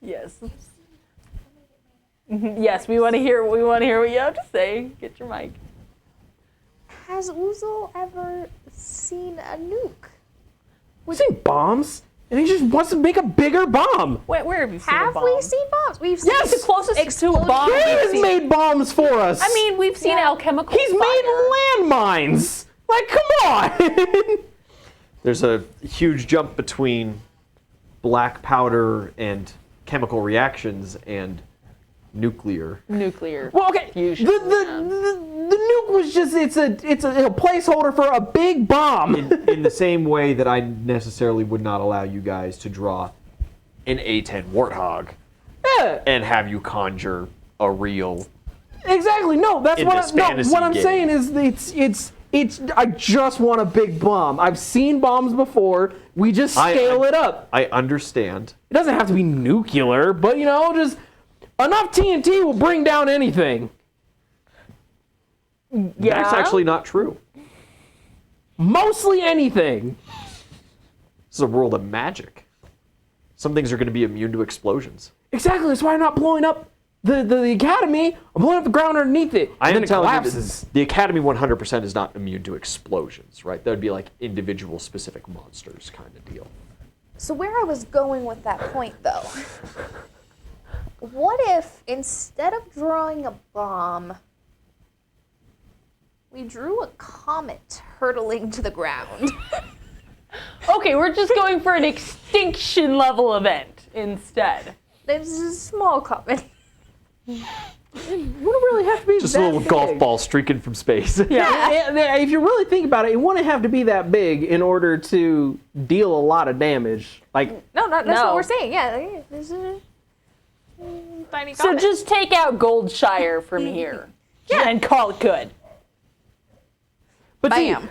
Yes. Yes, we want to hear what you have to say. Get your mic. Has Uzel ever seen a nuke? We've seen bombs, and he just wants to make a bigger bomb. Where have you seen a Have bomb? we seen bombs? We've seen Yes, the closest to a bomb. He we've has seen. made bombs for us. I mean, we've seen alchemical he's fire. made landmines. Like, come on. There's a huge jump between black powder and chemical reactions and nuclear. Well, okay. fusion. The nuke was just it's a placeholder for a big bomb. In the same way that I necessarily would not allow you guys to draw an A10 warthog Yeah. and have you conjure a real. Exactly. No, that's In what this I, no, fantasy what I'm game. saying is it's I just want a big bomb. I've seen bombs before. We just scale it up. I understand. It doesn't have to be nuclear, but just enough TNT will bring down anything. Yeah. That's actually not true. Mostly anything. This is a world of magic. Some things are going to be immune to explosions. Exactly. That's why I'm not blowing up the academy. I'm blowing up the ground underneath it. I and am then it telling you collapses. that the Academy 100% is not immune to explosions, right? That would be like individual specific monsters kind of deal. So where I was going with that point, though, what if instead of drawing a bomb, we drew a comet hurtling to the ground? Okay, we're just going for an extinction level event instead. It's a small comet. It wouldn't really have to be Just a that little big. golf ball streaking from space. Yeah, if you really think about it, it wouldn't have to be that big in order to deal a lot of damage. Like, No, that's No. what we're saying. Yeah, this is a tiny So comet. just take out Goldshire from here. Yeah. And call it good. but Bam.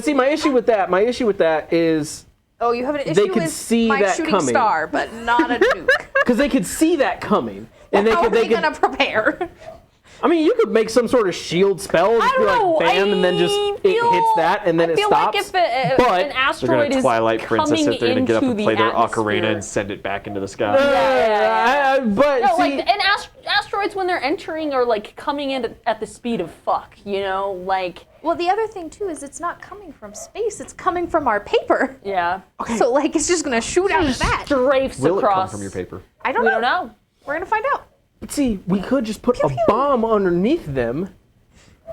see, my issue with that is Oh, you have an They issue could with see my that shooting coming. star, but not a nuke. because they could see that coming, and How are they they could. gonna prepare? I mean, you could make some sort of shield spell, just I be don't know. like bam, and then just it hits that, and then I it feel stops. like if but an They're going asteroid to is Twilight Princess coming it. They're going to get up into and the play their atmosphere. ocarina and send it back into the sky. But No, see, like, and asteroids when they're entering are like coming in at the speed of fuck, like, Well, the other thing too is it's not coming from space; it's coming from our paper. yeah. So like, it's just gonna shoot out of that. Strafes Will it come across. from your paper? I don't We know. don't know. We're gonna find out. see, we could just put a bomb underneath them,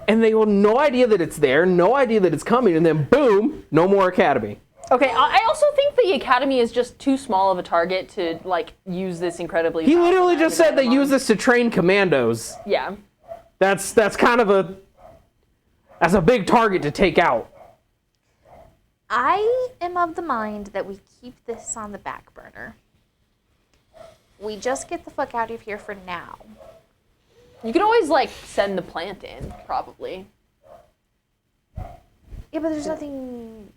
and they will no idea that it's there, no idea that it's coming, and then boom, no more academy. Okay, I also think the Academy is just too small of a target to like use this incredibly. He powerful literally just said they Dynamon. use this to train commandos. Yeah. That's kind of that's a big target to take out. I am of the mind that we keep this on the back burner. We just get the fuck out of here for now. You can always like send the plant in, probably. Yeah, but there's nothing.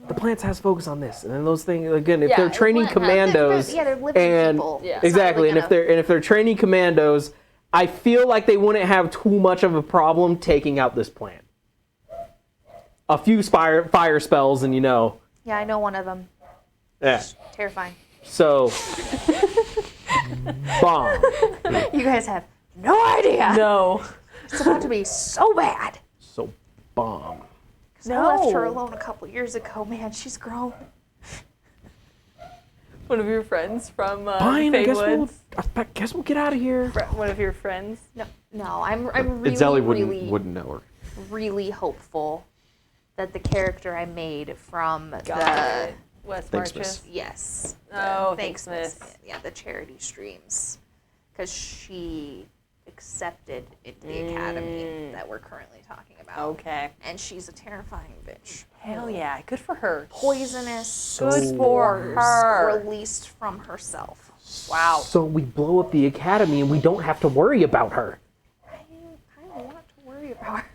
The plants has focus on this, and then those things again. If Yeah, they're training the plant has- commandos, they're living and people. Yeah. It's not exactly, really and if they're training commandos, I feel like they wouldn't have too much of a problem taking out this plant. A few fire spells, and Yeah, I know one of them. yeah. Terrifying. So, bomb. You guys have no idea. No. It's about to be so bad. So, bomb. I left her alone a couple years ago. Man, she's grown. One of your friends from Fine, I Feywood. guess we'll get out of here. One of your friends. No, I'm really, Zelly really, wouldn't know her. really hopeful that the character I made from Got it. West Thanks, Marches. yes, Oh, thanks, thanks, Miss. Yeah, the charity streams, because she accepted into the academy that we're currently talking about. Okay. And she's a terrifying bitch. Hell yeah. Good for her. Poisonous. Good for her. Released from herself. Wow. So we blow up the academy, and we don't have to worry about her. I don't want to worry about her.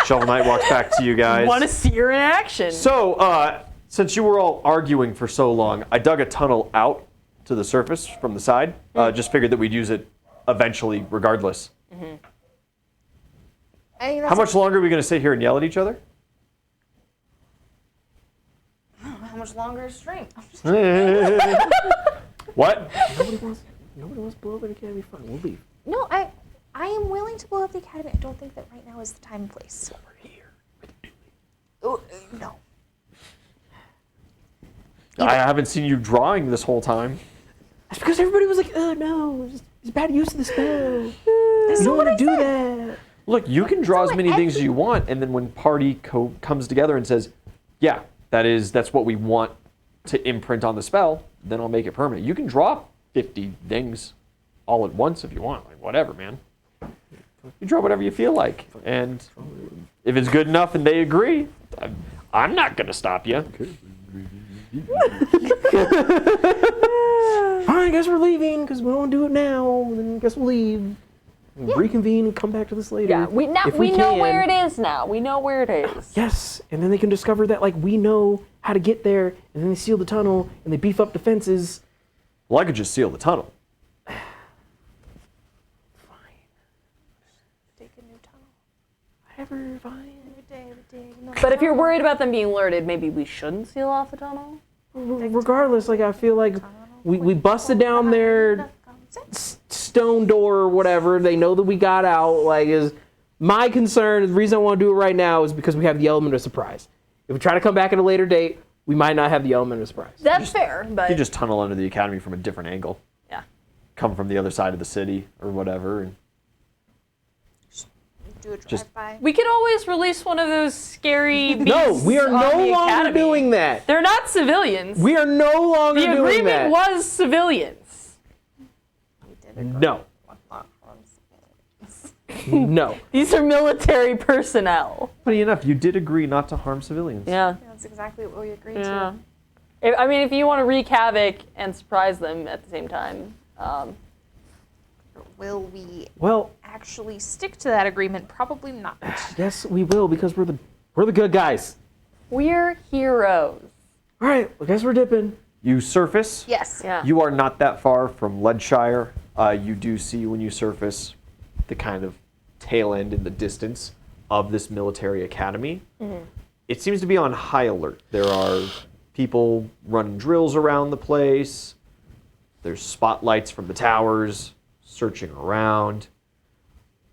Shovel Knight walks back to you guys. Want to see her in action. So, since you were all arguing for so long, I dug a tunnel out to the surface from the side. Just figured that we'd use it eventually, regardless. I think How much longer are we going to sit here and yell at each other? How much longer is stream? What? Nobody wants to blow up the academy. Fine, we'll leave. No, I am willing to blow up the academy. I don't think that right now is the time and place. We're here. Oh, no. I haven't seen you drawing this whole time. That's because everybody was like, "Oh no, it's bad use of the spell. This You is don't what want to I do said. that." Look, you can draw as what many things as every- you want, and then when party comes together and says, "Yeah, that's what we want to imprint on the spell," then I'll make it permanent. You can draw 50 things all at once if you want, like whatever, man. You draw whatever you feel like, and if it's good enough and they agree, I'm not gonna stop you. Fine, I guess we're leaving because we don't do it now. Then I guess we'll leave. We'll reconvene and come back to this later. Yeah, we if know can. where it is now. We know where it is. Yes, and then they can discover that like we know how to get there, and then they seal the tunnel and they beef up defenses. Well, I could just seal the tunnel. Dig a new tunnel. Whatever, fine. Every day we dig another But if you're tunnel. worried about them being alerted, maybe we shouldn't seal off the tunnel. Regardless, like I feel like we busted down their stone door or whatever. They know that we got out. Like, is my concern. The reason I want to do it right now is because we have the element of surprise. If we try to come back at a later date, we might not have the element of surprise. That's fair, but You just tunnel under the academy from a different angle. yeah. Come from the other side of the city or whatever. And do a Just- drive-by. We could always release one of those scary beasts. No, we are on no the longer academy. doing that. They're not civilians. We are no longer the doing agreement that. was civilians. We did agree No, on platforms. no. These are military personnel. funny enough, you did agree not to harm civilians. Yeah. That's exactly what we agreed Yeah. to. I mean, if you want to wreak havoc and surprise them at the same time, Will we Well, actually stick to that agreement? Probably not. yes, we will because we're the good guys. we're heroes. All right, I guess we're dipping. You surface. Yes. Yeah. You are not that far from Leadshire. You do see when you surface the kind of tail end in the distance of this military academy. It seems to be on high alert. There are people running drills around the place. There's spotlights from the towers searching around.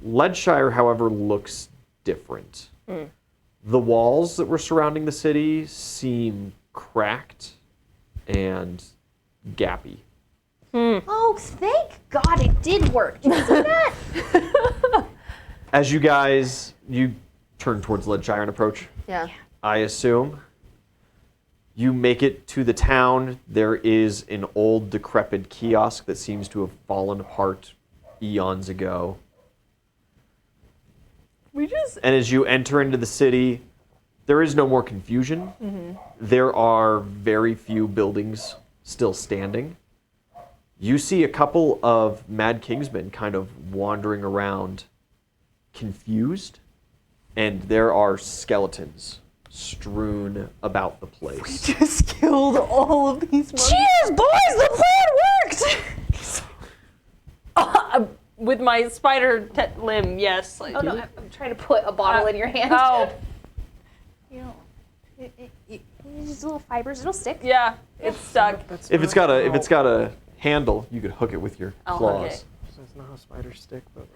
Leadshire, however, looks different. The walls that were surrounding the city seem cracked and gappy. Oh, thank God it did work. Did you see that? As you guys, you turn towards Leadshire and approach, Yeah. I assume. You make it to the town. There is an old, decrepit kiosk that seems to have fallen apart eons ago. We just And as you enter into the city, there is no more confusion. There are very few buildings still standing. You see a couple of Mad Kingsmen kind of wandering around, confused, and there are skeletons strewn about the place. just killed all of these monkeys. Cheers, boys! The plan worked! With my spider limb, yes. Oh no, I'm trying to put a bottle in your hand. Oh, You know, these little fibers, it'll stick. yeah, it's stuck. If it's got a handle, you could hook it with your I'll hook claws. it. That's not how spiders stick, but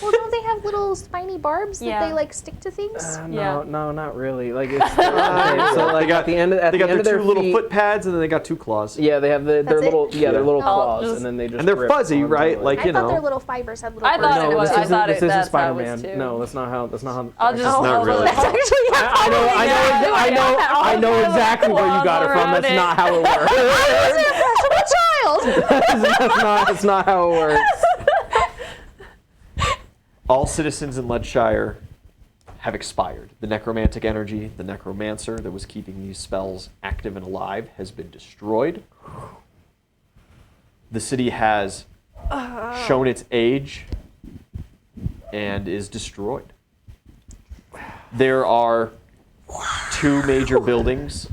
Well, don't they have little spiny barbs Yeah. that they like stick to things? no, Yeah. no, not really. Like it's okay, so like at the end of They got their their two little feet, foot pads, and then they got two claws. Yeah, they have their That's it? little their little Oh, claws, just- and then they just And they're grip fuzzy, onto right? it. Like, I you thought know. their little fibers had little I birds. thought it No, was. this I isn't, thought this it. isn't That's how it was Spider-Man. too. No, that's not how. I'll just. not really. That's actually I know exactly where you got it from. That's not how it works. child. That's not how it works. All citizens in Leadshire have expired. The necromantic energy, the necromancer that was keeping these spells active and alive, has been destroyed. The city has shown its age and is destroyed. There are two major buildings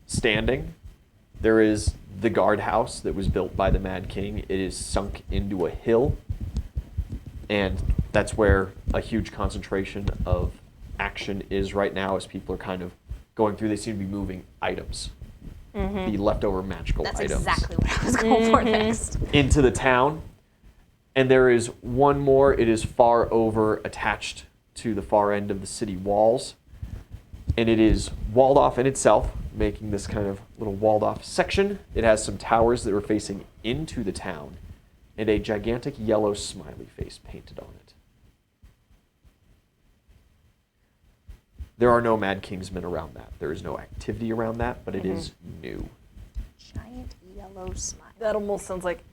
standing. There is the guardhouse that was built by the Mad King. It is sunk into a hill. And that's where a huge concentration of action is right now as people are kind of going through. They seem to be moving items the leftover magical That's items exactly what I was going for next. into the town. And there is one more. It is far over, attached to the far end of the city walls. And it is walled off in itself, making this kind of little walled off section. It has some towers that are facing into the town and a gigantic yellow smiley face painted on it. There are no Mad Kingsmen around that. There is no activity around that, but it is new. Giant yellow smile. That almost sounds like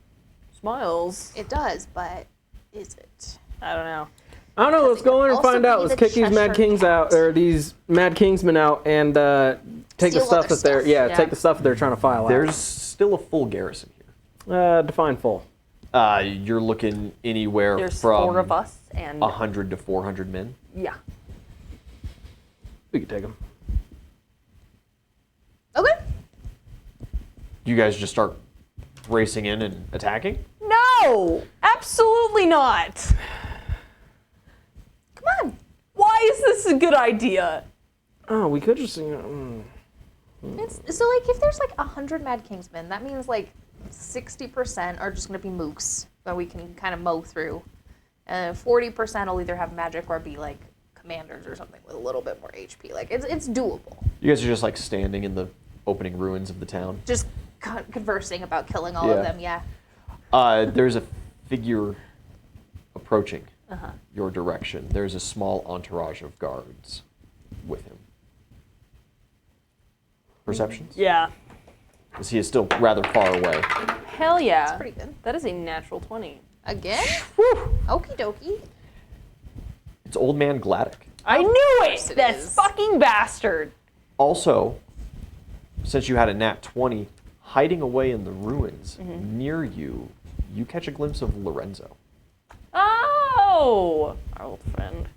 smiles. It does, but is it? I don't know. I don't know. Let's go in and Also find out. be Let's the kick these Mad Cheshire Kings out, Cat. or these Mad Kingsmen out, and take the Steal stuff other that they're stuff. Yeah. take the stuff that they're trying to file There's still a full garrison here. out. Define full. You're looking anywhere There's from 4 of us, and 100 to 400 men. yeah. We can take them. Okay. You guys just start racing in and attacking? No, absolutely not. Come on. Why is this a good idea? Oh, we could just. So like, if there's like 100 Mad Kingsmen, that means like 60% are just gonna be mooks that we can kind of mow through, and 40% will either have magic or be like commanders or something with a little bit more HP. Like it's doable. You guys are just like standing in the opening ruins of the town. Just conversing about killing all Yeah. of them. Yeah. There's a figure approaching your direction. There's a small entourage of guards with him. Perceptions? Yeah. Because he is still rather far away. Hell yeah. That's pretty good. That is a natural 20. Again? Okie dokie. It's Old Man Gladdock. I knew course it! it That is. fucking bastard. Also, since you had a nat 20, hiding away in the ruins near you, you catch a glimpse of Lorenzo. Oh! Our old friend.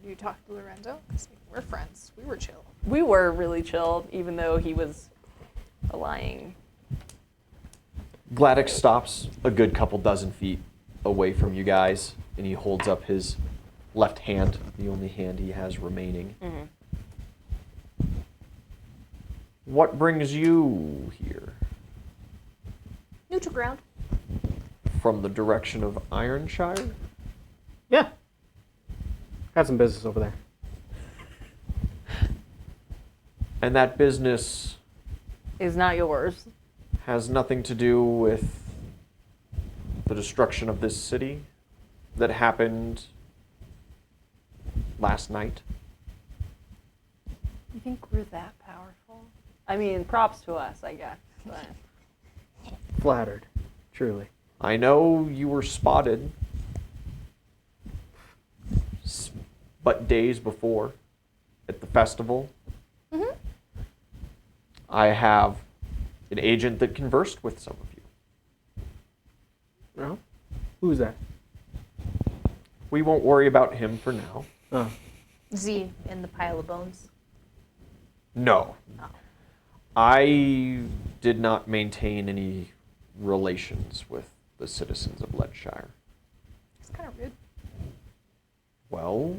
You talk to Lorenzo? 'Cause we're friends. We were chill. We were really chill, even though he was a lying. Gladdock stops a good couple dozen feet away from you guys, and he holds up his left hand, the only hand he has remaining. What brings you here? Neutral ground. From the direction of Ironshire? Yeah. Had some business over there. And that business Is not yours. has nothing to do with the destruction of this city that happened last night? You think we're that powerful? I mean, props to us, I guess. But Flattered. Truly. I know you were spotted, but days before at the festival. I have an agent that conversed with some of you. No? Who's that? We won't worry about him for now. Oh. Is he in the pile of bones? No. I did not maintain any relations with the citizens of Leadshire. It's kind of rude. Well,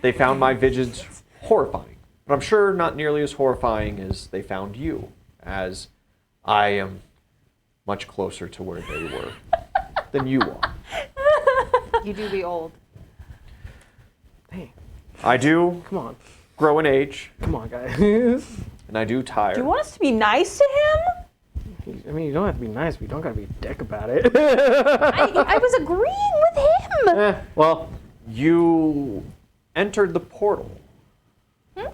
they found my vigils horrifying, but I'm sure not nearly as horrifying as they found you, as I am much closer to where they were than you are. You do be old. Hey, I do come on. grow in age, Come on, guys. and I do tire. do you want us to be nice to him? I mean, you don't have to be nice, but you don't gotta be a dick about it. I was agreeing with him. Well, You entered the portal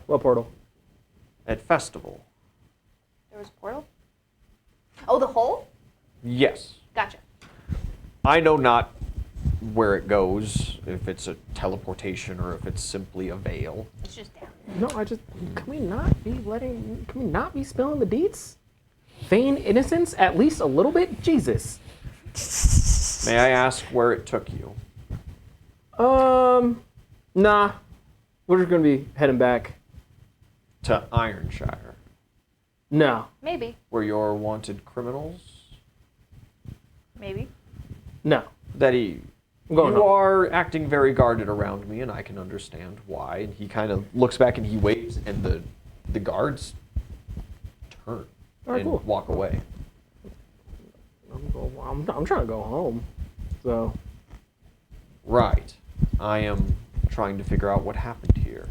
what portal? at festival. There was a portal? Oh, the hole? Yes. Gotcha. I know not where it goes, if it's a teleportation or if it's simply a veil. It's just down. No, can we not be spilling the deets? Feign innocence at least a little bit? Jesus. May I ask where it took you? Nah. We're just gonna be heading back. To Ironshire, No. Maybe. where you're wanted criminals? Maybe. No. That he... I'm going You home. are acting very guarded around me, and I can understand why. And he kind of looks back and he waves, and the The guards turn Alright, and cool. walk away. I'm trying to go home. So, Right. I am trying to figure out what happened here.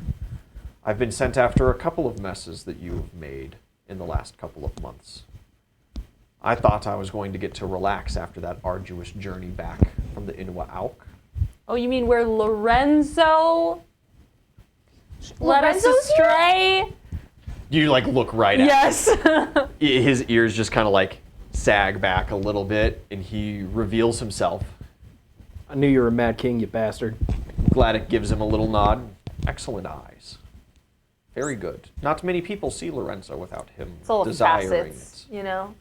I've been sent after a couple of messes that you have made in the last couple of months. I thought I was going to get to relax after that arduous journey back from the Inwa Auk. Oh, you mean where Lorenzo led us Lorenzo's astray? You like look right at Yes. him. His ears just kind of like sag back a little bit, and he reveals himself. I knew you were a Mad King, you bastard. Gladdick gives him a little nod. Excellent eyes. Very good. Not many people see Lorenzo without him It's all desiring facets, it. you know?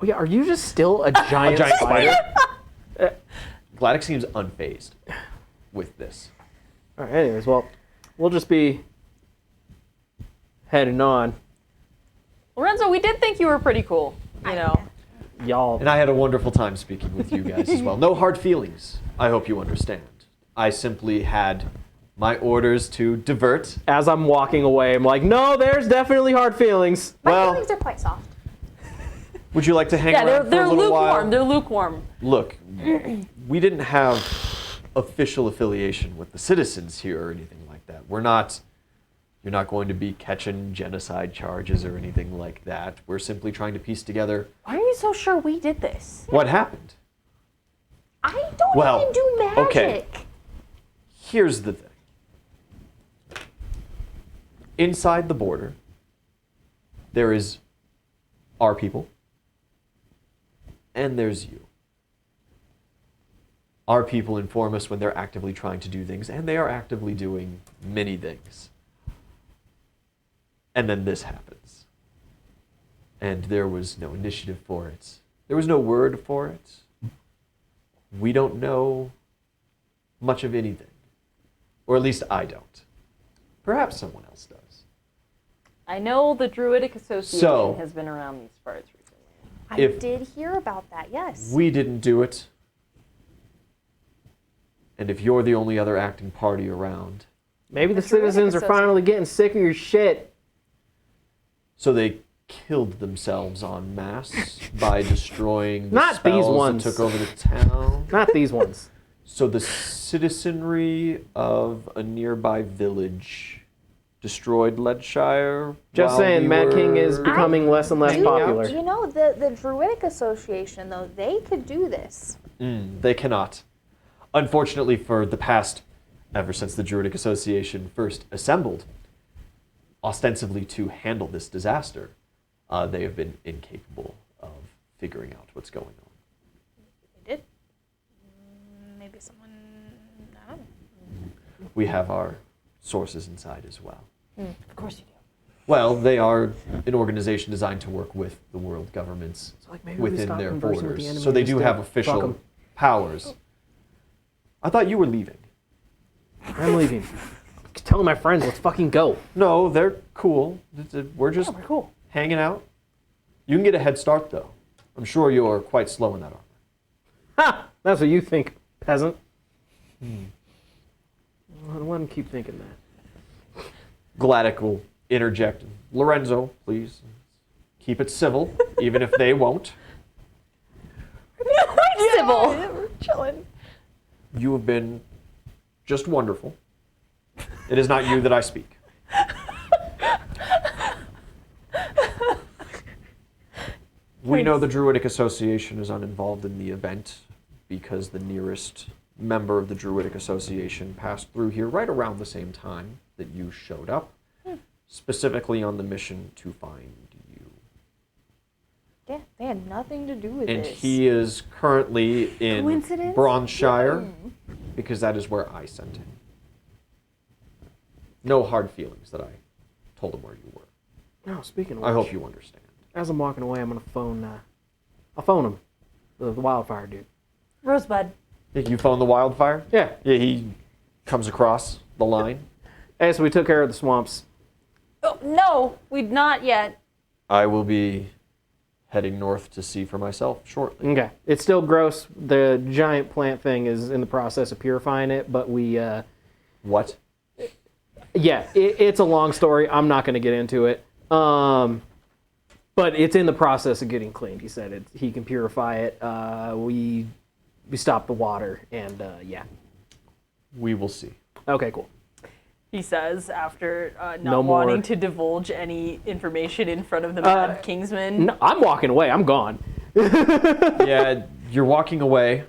Oh yeah, are you just still a giant, Giant spider? spider. Gladdick seems unfazed with this. All right, anyways, well, we'll just be heading on. Lorenzo, we did think you were pretty cool, you know? Y'all, And I had a wonderful time speaking with you guys as well. No hard feelings. I hope you understand. I simply had my orders to divert. as I'm walking away, I'm like, no, there's definitely hard feelings. My Well- feelings are quite soft. Would you like to hang Yeah, around they're for a little lukewarm. while? They're lukewarm. Look, we didn't have official affiliation with the citizens here or anything like that. You're not going to be catching genocide charges or anything like that. We're simply trying to piece together Why are you so sure we did this? what happened. I don't Well, even do magic. okay. Here's the thing. Inside the border, there is our people, and there's you. Our people inform us when they're actively trying to do things, and they are actively doing many things. And then this happens. And there was no initiative for it. There was no word for it. We don't know much of anything. Or at least I don't. Perhaps someone else does. I know the Druidic Association So- has been around these parts recently. I If- did hear about that, yes. We didn't do it. And if you're the only other acting party around, Maybe the The Druidic citizens are Association. finally getting sick of your shit. so they killed themselves en masse by destroying the Not these spells ones. that took over the town. Not these ones. So the citizenry of a nearby village destroyed Leadshire. Just while saying, we Mad King is were- becoming less and less hanging out. popular. You know, the Druidic Association, though, they could do this. They cannot. Unfortunately, for the past, ever since the Druidic Association first assembled, ostensibly to handle this disaster, they have been incapable of figuring out what's going on. They did. Maybe someone, I don't know. We have our sources inside as well. Of course you do. Well, they are an organization designed to work with the world governments like maybe we within stop their conversing with the borders. enemy So they and do just have fuck official 'em. powers. I thought you were leaving. I'm leaving. Telling my friends, let's fucking go. No, they're cool. We're just We're cool. hanging out. You can get a head start, though. I'm sure you're quite slow in that armor. Ha! That's what you think, peasant. Let him keep thinking that. Gladdick will interject. Lorenzo, please. Keep it civil, even if they won't. Civil. We're chilling. You have been just wonderful. It is not you that I speak. We know the Druidic Association is uninvolved in the event because the nearest member of the Druidic Association passed through here right around the same time that you showed up, specifically on the mission to find you. Yeah, they had nothing to do with And this. he is currently in Coincidence? Bronzeshire because that is where I sent him. No hard feelings that I told him where you were. No, speaking of I which, hope you understand. as I'm walking away, I'm gonna phone. I'll phone him, the Wildfire dude. Rosebud. You phone the Wildfire? Yeah. Yeah, he comes across the line. Hey, so we took care of the swamps. Oh, no, we'd not yet. I will be heading north to see for myself shortly. Okay. It's still gross. The giant plant thing is in the process of purifying it, but we What? Yeah, it's a long story. I'm not going to get into it. But it's in the process of getting cleaned. He said he can purify it. We stopped the water, and yeah. We will see. Okay, cool. He says after not No more. wanting to divulge any information in front of the Mad Kingsman. No, I'm walking away. I'm gone. Yeah, you're walking away,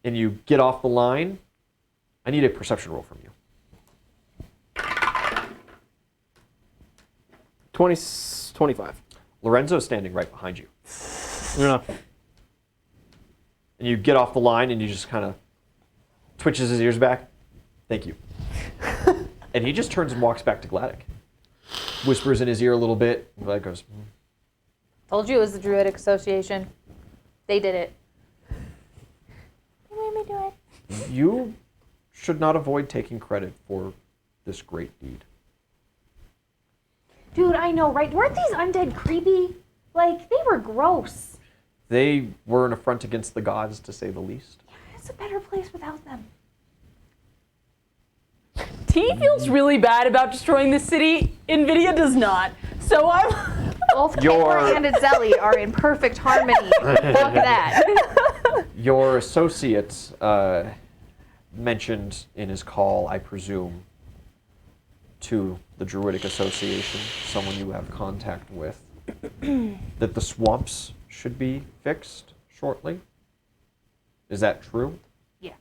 and you get off the line. I need a perception roll from you. 25. Lorenzo's standing right behind you. Yeah. And you get off the line, and you just kind of twitches his ears back. Thank you. And he just turns and walks back to Gladdock. Whispers in his ear a little bit. And Gladdock goes, Told you it was the Druidic Association. They did it. They made me do it. You should not avoid taking credit for this great deed. Dude, I know, right? Weren't these undead creepy? Like, they were gross. They were an affront against the gods, to say the least. It's a better place without them. T feels really bad about destroying the city. Invidia does not. So I'm. Both Your- Cameron and Zelly are in perfect harmony. Fuck that. Your associate mentioned in his call, I presume, to the Druidic Association, someone you have contact with, that the swamps should be fixed shortly. Is that true? Yeah,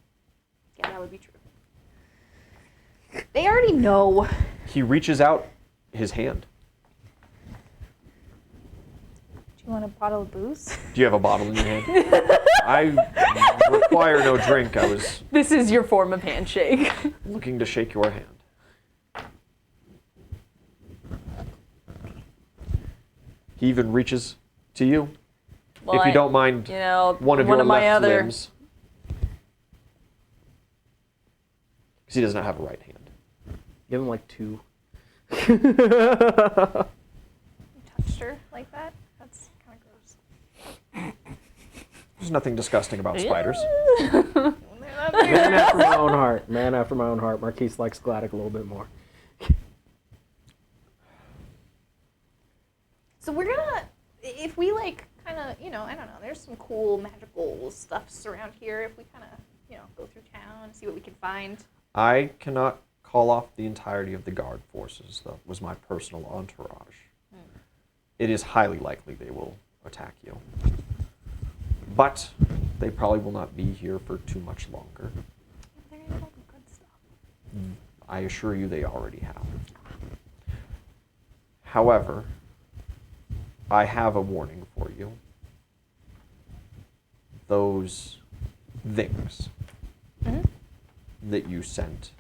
that would be true. They already know. He reaches out his hand. Do you want a bottle of booze? Do you have a bottle in your hand? I require no drink. I was This is your form of handshake. looking to shake your hand. He even reaches to you. Well, if you don't mind, you know, one of your my left other. limbs. Because he does not have a right hand. Give him like 2. You touched her like that? That's kind of gross. There's nothing disgusting about spiders. Man after my own heart. Man after my own heart. Marquise likes Gladdock a little bit more. So we're gonna, if we like, kind of, I don't know, there's some cool magical stuffs around here. If we kind of, go through town, see what we can find. I cannot call off the entirety of the guard forces. That was my personal entourage. It is highly likely they will attack you. But they probably will not be here for too much longer. They're gonna get all the good stuff. I assure you they already have. However, I have a warning for you. Those things that you sent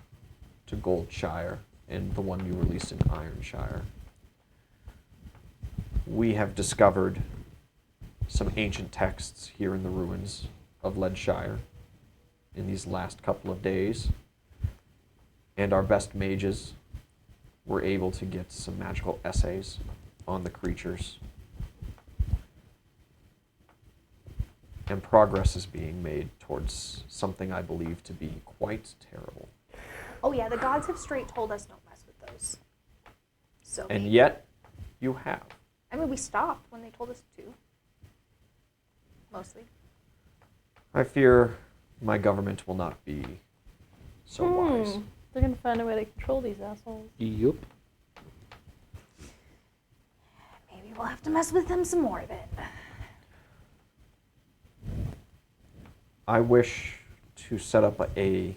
to Goldshire and the one you released in Ironshire, we have discovered some ancient texts here in the ruins of Leadshire in these last couple of days, and our best mages were able to get some magical essays on the creatures. And progress is being made towards something I believe to be quite terrible. Oh yeah, the gods have straight told us don't mess with those. So And maybe. yet, you have. I mean, we stopped when they told us to. Mostly. I fear my government will not be so wise. They're gonna find a way to control these assholes. Yup. Maybe we'll have to mess with them some more then. I wish to set up a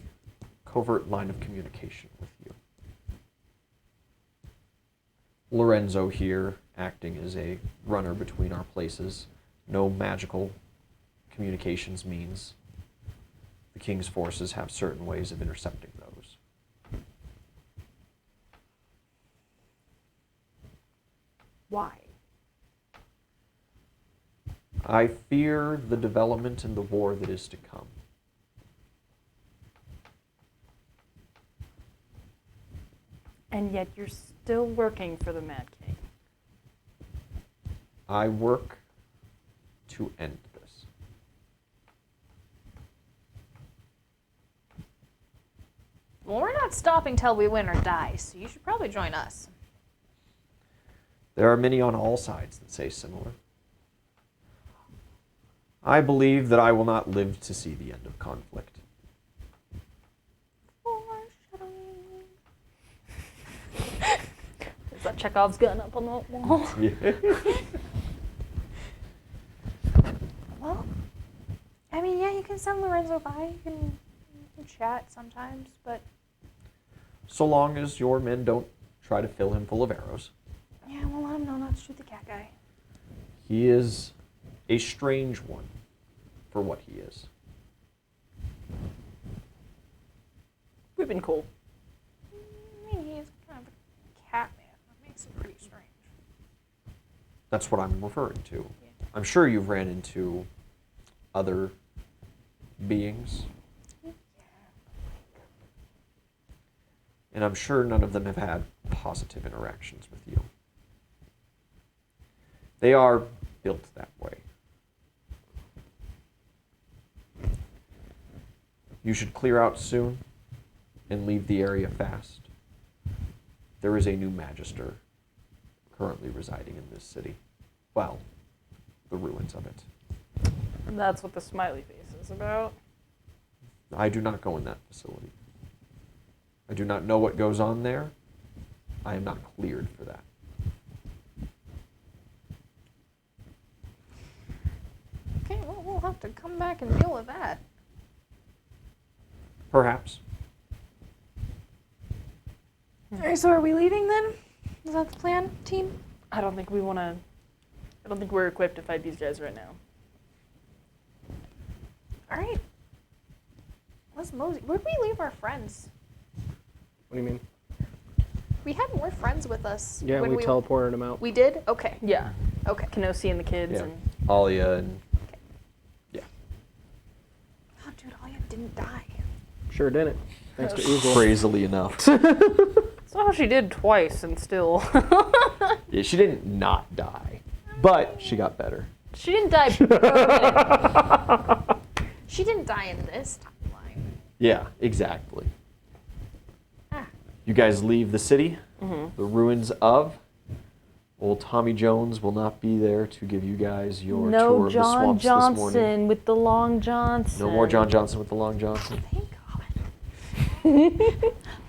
covert line of communication with you. Lorenzo here, acting as a runner between our places. No magical communications means. The King's forces have certain ways of intercepting those. Why? I fear the development in the war that is to come. And yet you're still working for the Mad King. I work to end this. Well, we're not stopping till we win or die, so you should probably join us. There are many on all sides that say similar. I believe that I will not live to see the end of conflict. Is that Chekhov's gun up on the wall? Well, I mean, yeah, you can send Lorenzo by. You can chat sometimes, but So long as your men don't try to fill him full of arrows. yeah, we'll let him know not to shoot the cat guy. He is a strange one for what he is. We've been cool. I mean, he is kind of a cat man. That makes him pretty strange. That's what I'm referring to. Yeah. I'm sure you've ran into other beings. And I'm sure none of them have had positive interactions with you. They are built that way. You should clear out soon and leave the area fast. There is a new magister currently residing in this city. Well, the ruins of it. And that's what the smiley face is about. I do not go in that facility. I do not know what goes on there. I am not cleared for that. Okay, well, we'll have to come back and deal with that. Perhaps. Alright, so are we leaving then? Is that the plan, team? I don't think we're equipped to fight these guys right now. Alright. Let's mosey. Where'd we leave our friends? What do you mean? We had more friends with us. Yeah, when we teleported them out. We did? Okay. Yeah. Okay. Kenosi and the kids Yeah. and Alia and Oh, dude, Alia didn't die. Sure didn't. Thanks to Eagle. crazily enough. so she did twice and still Yeah, she didn't not die, but she got better. she didn't die permanently. She didn't die in this timeline. Yeah, exactly. Ah. You guys leave the city, the ruins of. Old Tommy Jones will not be there to give you guys your tour No of the John swamps this morning. Johnson with the Long Johnson. No more John Johnson with the Long Johnson. Thank God.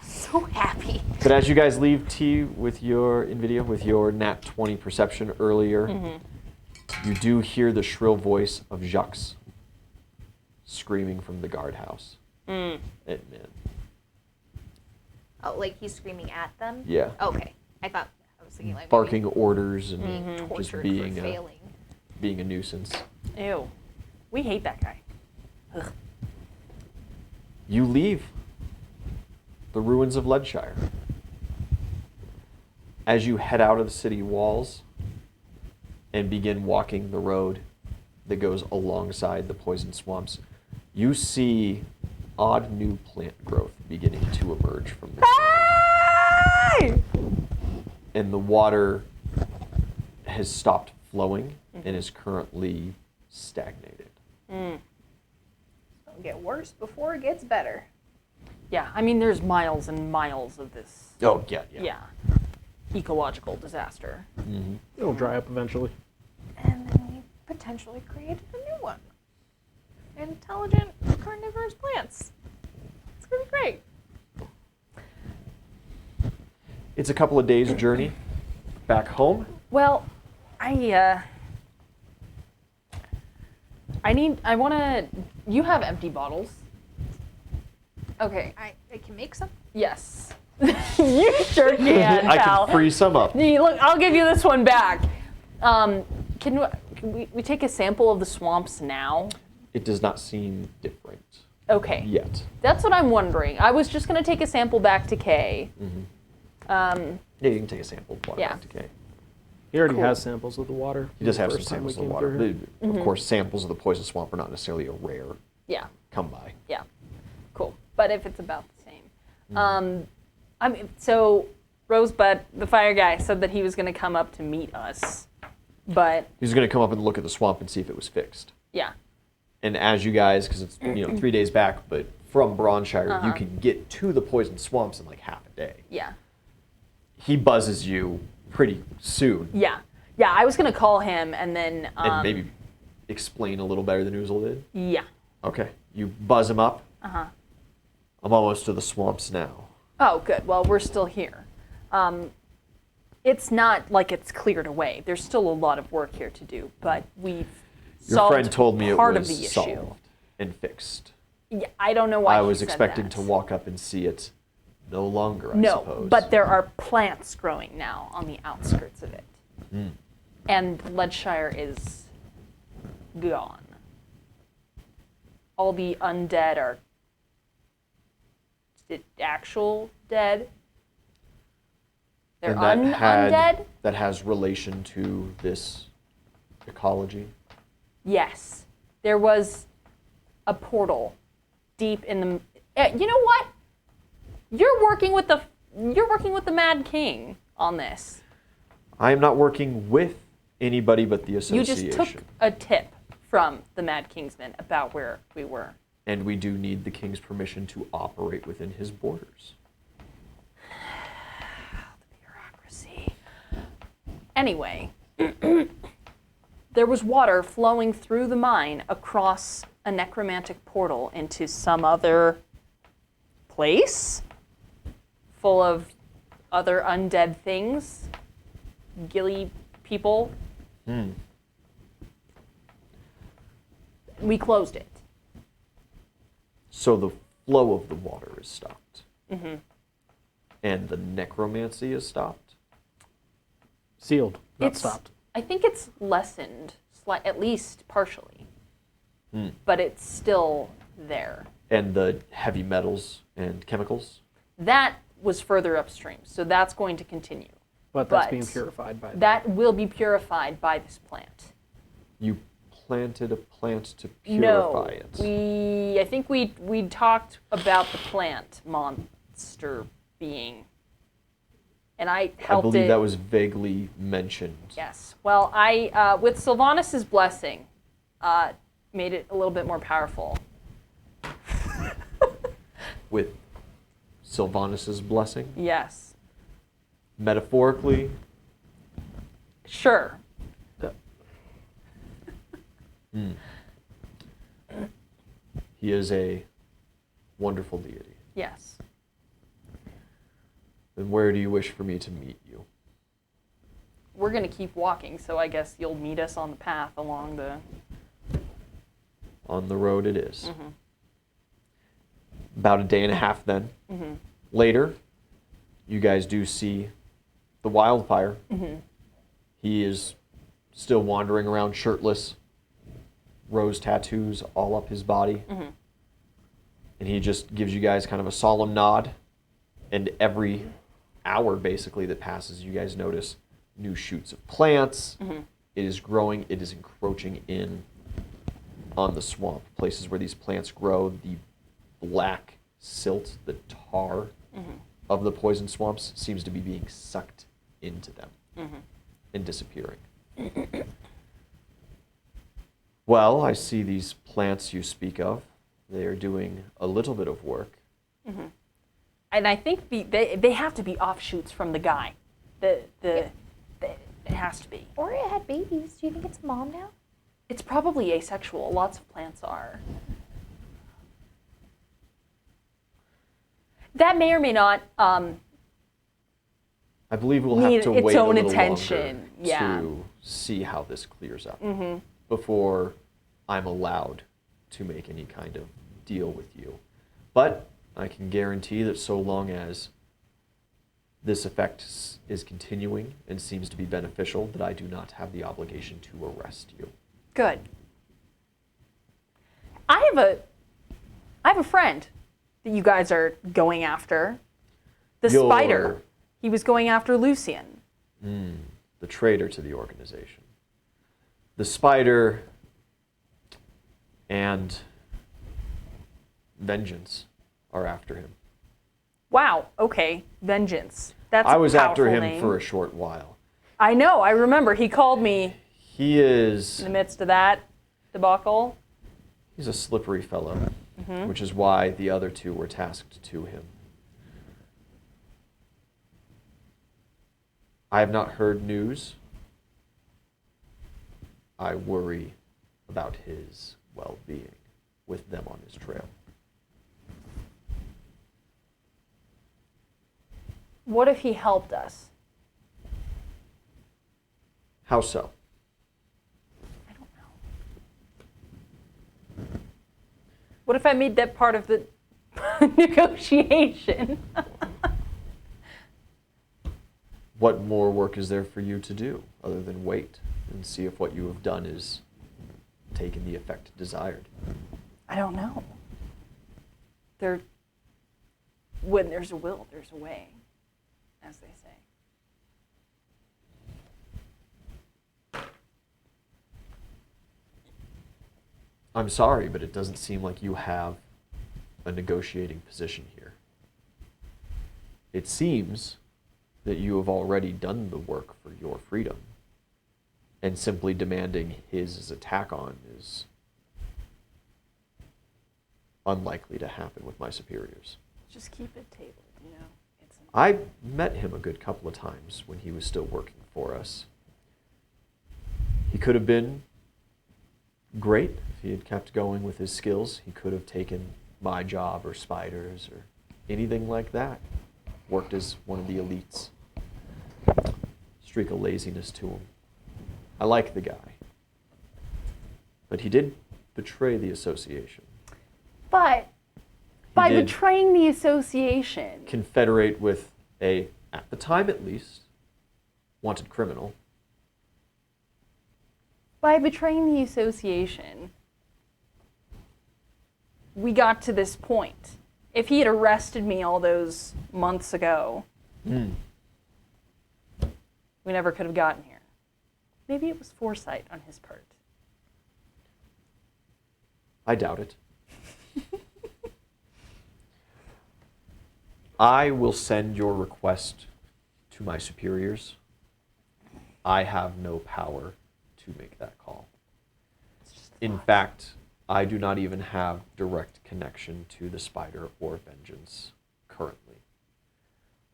So happy. But as you guys leave T with your Invidia, with your nat 20 perception earlier, you do hear the shrill voice of Jux screaming from the guardhouse at men. Oh, like he's screaming at them? Yeah. Okay. I was thinking like Barking orders and maybe being just tortured being for failing. being a nuisance. Ew. We hate that guy. Ugh. You leave the ruins of Leadshire. As you head out of the city walls and begin walking the road that goes alongside the poison swamps, you see odd new plant growth beginning to emerge from the Hey! and the water has stopped flowing and is currently stagnated. It'll get worse before it gets better. Yeah, I mean, there's miles and miles of this. Oh, yeah. Yeah. Ecological disaster. Mm-hmm. It'll dry up eventually. And then we potentially created a new one. Intelligent carnivorous plants. It's gonna be great. It's a couple of days' journey back home. Well, I want to. You have empty bottles. Okay, I can make some. Yes. You sure can, I pal. can free some up. Look, I'll give you this one back. Can we take a sample of the swamps now? It does not seem different Okay. yet. That's what I'm wondering. I was just going to take a sample back to Kay. Yeah, you can take a sample of water Yeah. back to Kay. He already Cool. has samples of the water. He does The have some first time we samples of came water. through. But, of course, samples of the poison swamp are not necessarily a rare Yeah. come by. Yeah. Cool. But if it's about the same. So Rosebud, the fire guy, said that he was going to come up to meet us. But He's going to come up and look at the swamp and see if it was fixed. yeah. And as you guys, because it's 3 days back, but from Bronshire, you can get to the poison swamps in like half a day. Yeah. He buzzes you pretty soon. Yeah. Yeah, I was going to call him and then... and maybe explain a little better than Oozle did. Yeah. Okay. You buzz him up. Uh-huh. I'm almost to the swamps now. Oh, good. Well, we're still here. It's not like it's cleared away. There's still a lot of work here to do, but we've Your solved friend told me it part was of the issue. solved and fixed. Yeah, I don't know why I he was said expecting that. to walk up and see it no longer, I No, suppose. but there are plants growing now on the outskirts of it. Hmm. And Leadshire is gone. All the undead are actual dead. They're and undead? that has relation to this ecology. Yes. There was a portal deep in the... you know what? You're working with the Mad King on this. I am not working with anybody but the association. You just took a tip from the Mad Kingsman about where we were. And we do need the king's permission to operate within his borders. The bureaucracy. Anyway, there was water flowing through the mine across a necromantic portal into some other place full of other undead things, gilly people. We closed it. So the flow of the water is stopped. And the necromancy is stopped. Sealed, not stopped. I think it's lessened, at least partially. But it's still there. And the heavy metals and chemicals. That was further upstream, so that's going to continue. But that's being purified by that will be purified by this plant. You planted a plant to purify it. I think we talked about the plant monster being, and I helped I believe it. that was vaguely mentioned. Yes. Well, I with Sylvanas' blessing, made it a little bit more powerful. With Sylvanas' blessing. Yes. Metaphorically. Sure. He is a wonderful deity. Yes. Then where do you wish for me to meet you? We're going to keep walking, so I guess you'll meet us on the path along the... On the road it is. About a day and a half then. Later, you guys do see the Wildfire. He is still wandering around shirtless, rose tattoos all up his body. And he just gives you guys kind of a solemn nod. And every hour, basically, that passes, you guys notice new shoots of plants. It is growing. It is encroaching in on the swamp. Places where these plants grow, the black silt, the tar of the poison swamps seems to be being sucked into them and disappearing. Well, I see these plants you speak of. They are doing a little bit of work. And I think they have to be offshoots from the guy. It has to be. Or it had babies. Do you think it's mom now? It's probably asexual. Lots of plants are. That may or may not I believe we'll have need to its wait a own little attention. longer to see how this clears up before I'm allowed to make any kind of deal with you. But I can guarantee that so long as this effect is continuing and seems to be beneficial, that I do not have the obligation to arrest you. Good. I have a friend that you guys are going after. The spider. He was going after Lucian. The traitor to the organization. The spider and vengeance are after him. Wow. Okay. Vengeance. That's I was a after powerful him name. for a short while. I know. I remember. He called me He is... in the midst of that debacle. He's a slippery fellow. which is why the other two were tasked to him. I have not heard news. I worry about his well-being with them on his trail. What if he helped us? How so? I don't know. What if I made that part of the negotiation? What more work is there for you to do other than wait and see if what you have done is taken the effect desired? I don't know. When there's a will, there's a way, as they say. I'm sorry, but it doesn't seem like you have a negotiating position here. It seems that you have already done the work for your freedom, and simply demanding his attack on is unlikely to happen with my superiors. Just keep it tabled, you know. I met him a good couple of times when he was still working for us. He could have been great if he had kept going with his skills. He could have taken my job or Spider's or anything like that. Worked as one of the elites. Streak of laziness to him. I like the guy. But he did betray the association. But by did betraying the association, confederate with a, at the time at least, wanted criminal. by betraying the association, we got to this point. If he had arrested me all those months ago, we never could have gotten here. Maybe it was foresight on his part. I doubt it. I will send your request to my superiors. I have no power to make that call. In fact, I do not even have direct connection to the Spider or Vengeance currently.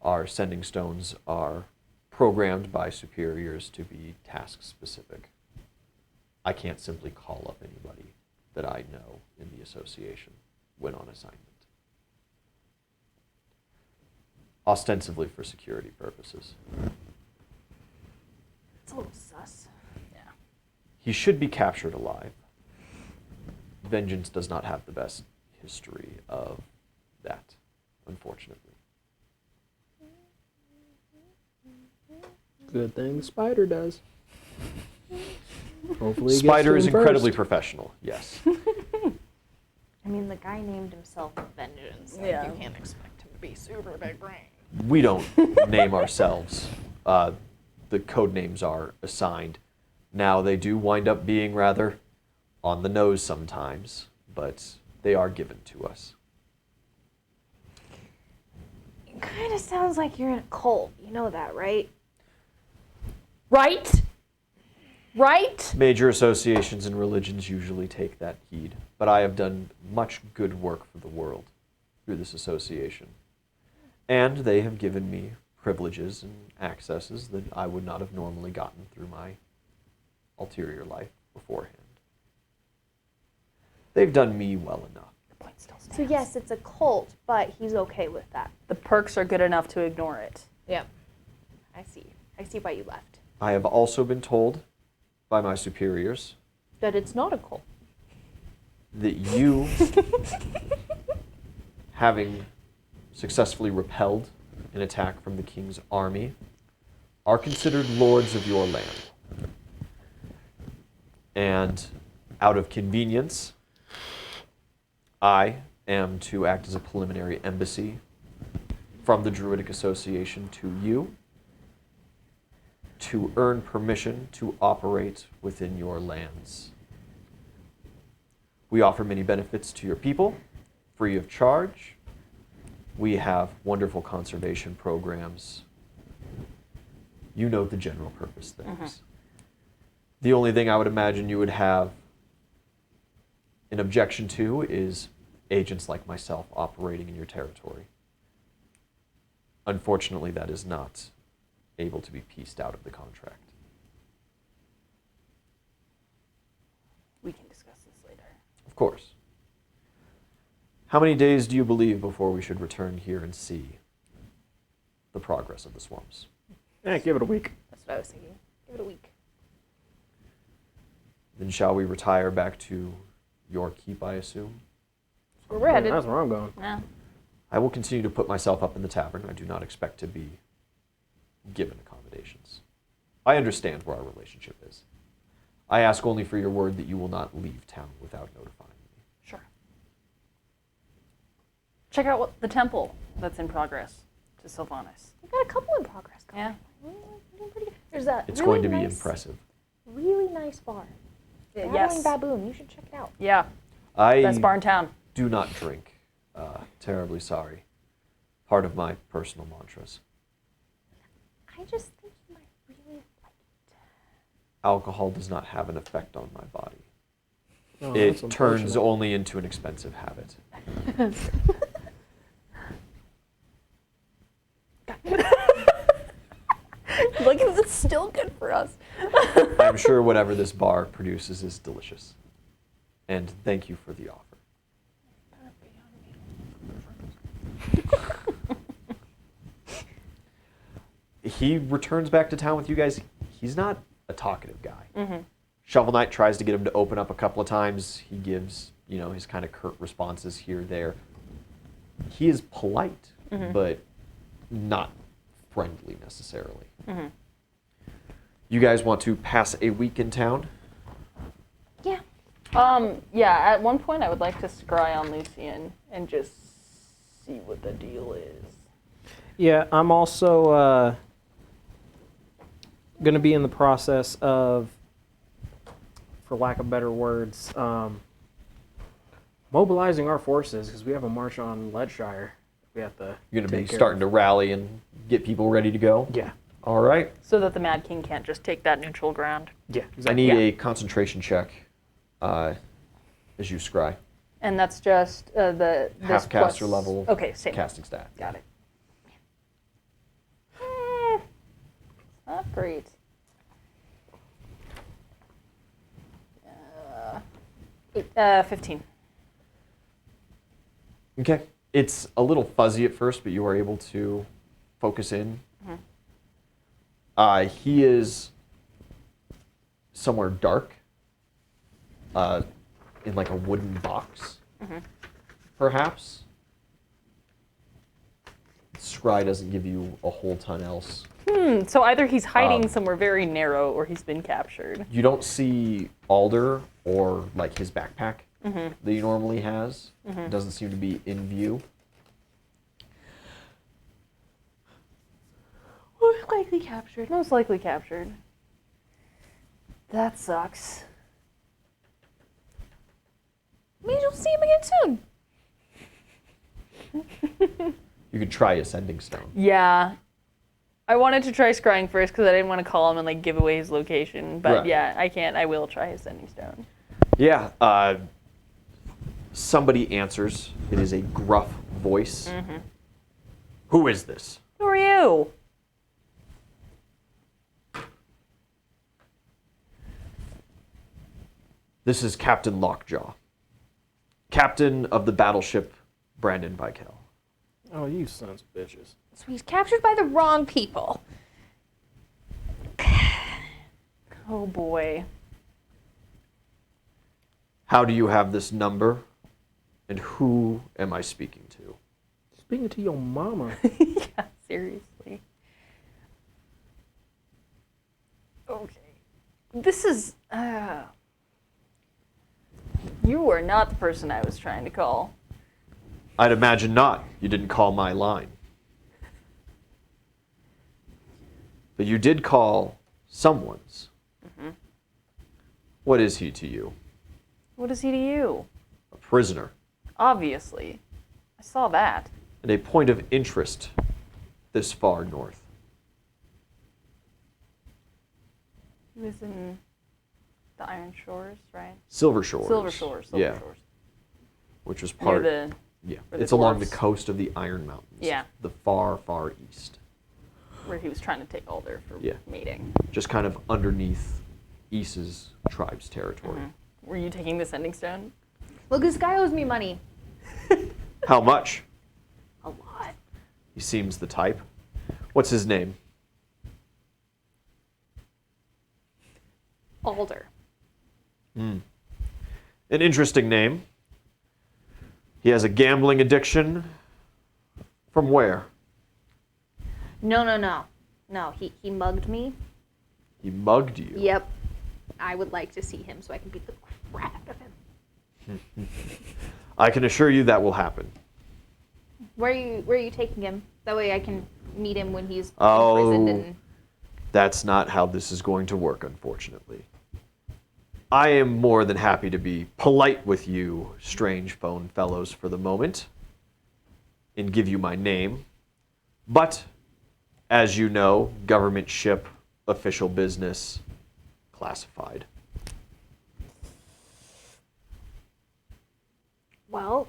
Our sending stones are programmed by superiors to be task specific. I can't simply call up anybody that I know in the association when on assignment. Ostensibly for security purposes. It's a little sus. Yeah. He should be captured alive. Vengeance does not have the best history of that, unfortunately. Good thing the Spider does. Hopefully, he gets Spider to is him incredibly first. professional, yes. I mean, the guy named himself Vengeance. Like, Yeah. You can't expect him to be super big brain. We don't name ourselves. The code names are assigned. Now, they do wind up being rather on the nose sometimes, but they are given to us. It kind of sounds like you're in a cult. You know that, right? Right? Right? Major associations and religions usually take that heed, but I have done much good work for the world through this association. And they have given me privileges and accesses that I would not have normally gotten through my ulterior life beforehand. They've done me well enough. The point still stands. So yes, it's a cult, but he's okay with that. The perks are good enough to ignore it. Yeah. I see. I see why you left. I have also been told by my superiors That it's not a cult. that you, having successfully repelled an attack from the king's army, are considered lords of your land. And out of convenience, I am to act as a preliminary embassy from the Druidic Association to you to earn permission to operate within your lands. We offer many benefits to your people, free of charge. We have wonderful conservation programs. You know the general purpose things. The only thing I would imagine you would have an objection to is agents like myself operating in your territory. Unfortunately, that is not able to be pieced out of the contract. We can discuss this later. Of course. How many days do you believe before we should return here and see the progress of the swarms? Give it a week. That's what I was thinking. Give it a week. Then shall we retire back to your keep, I assume? Where we're headed. That's where I'm going. Yeah. I will continue to put myself up in the tavern. I do not expect to be given accommodations. I understand where our relationship is. I ask only for your word that you will not leave town without notifying me. Sure. Check out the temple that's in progress to Sylvanas. We've got a couple in progress. Yeah. We're doing pretty good. There's a It's really going to be nice, impressive. really nice bar. Babbling Yes. Baboon. You should check it out. Yeah. I Best bar in town. do not drink. Terribly sorry. Part of my personal mantras. I just think you might really like it. Alcohol does not have an effect on my body. Oh, that's It turns unfortunate. only into an expensive habit. Look, it's still good for us. I'm sure whatever this bar produces is delicious. And thank you for the offer. He returns back to town with you guys. He's not a talkative guy. Shovel Knight tries to get him to open up a couple of times. He gives, his kind of curt responses here, there. He is polite, but not friendly necessarily. You guys want to pass a week in town? Yeah. Yeah, at one point I would like to scry on Lucian and just see what the deal is. Yeah, I'm also going to be in the process of, for lack of better words, mobilizing our forces because we have a march on Leadshire. We have to. You're going to be take care starting to of. rally and get people ready to go? Yeah. All right. So that the Mad King can't just take that neutral ground. Yeah. I Exactly. need a concentration check as you scry. And that's just this Half caster plus- level Okay, same. casting stat. Got it. Not great. 15. Okay. It's a little fuzzy at first, but you are able to focus in. He is somewhere dark, in like a wooden box, perhaps. Scry doesn't give you a whole ton else. So either he's hiding somewhere very narrow or he's been captured. You don't see Alder or like his backpack that he normally has. It doesn't seem to be in view. Most likely captured. Most likely captured. That sucks. Maybe you'll see him again soon. You could try Ascending Stone. Yeah. I wanted to try scrying first because I didn't want to call him and like give away his location. But Right. yeah, I can't. I will try his sending stone. Yeah. Somebody answers. It is a gruff voice. Who is this? Who are you? This is Captain Lockjaw, captain of the battleship Brandon Vikel. Oh, you sons of bitches. So he's captured by the wrong people. Oh boy. How do you have this number? And who am I speaking to? Speaking to your mama. Yeah, seriously. Okay. This is. You are not the person I was trying to call. I'd imagine not. You didn't call my line. But you did call someone's. What is he to you? What is he to you? A prisoner. Obviously. I saw that. And a point of interest this far north. He was in the Iron Shores, right? Silver Shores. Silver Shores. Silver Yeah. Shores. which was Near part. the Yeah, where the it's along the dwarves- coast of the Iron Mountains. Yeah. The far, far east. where he was trying to take Alder for Yeah. mating. Just kind of underneath Issa's tribe's territory. Were you taking the sending stone? Look, this guy owes me money. How much? A lot. He seems the type. What's his name? Alder. An interesting name. He has a gambling addiction. From where? No. No, he mugged me. He mugged you. Yep. I would like to see him so I can beat the crap out of him. I can assure you that will happen. Where are you taking him? That way I can meet him when he's Oh. imprisoned and That's not how this is going to work, unfortunately. I am more than happy to be polite with you, strange phone fellows, for the moment, and give you my name. But, as you know, government ship, official business, classified. well,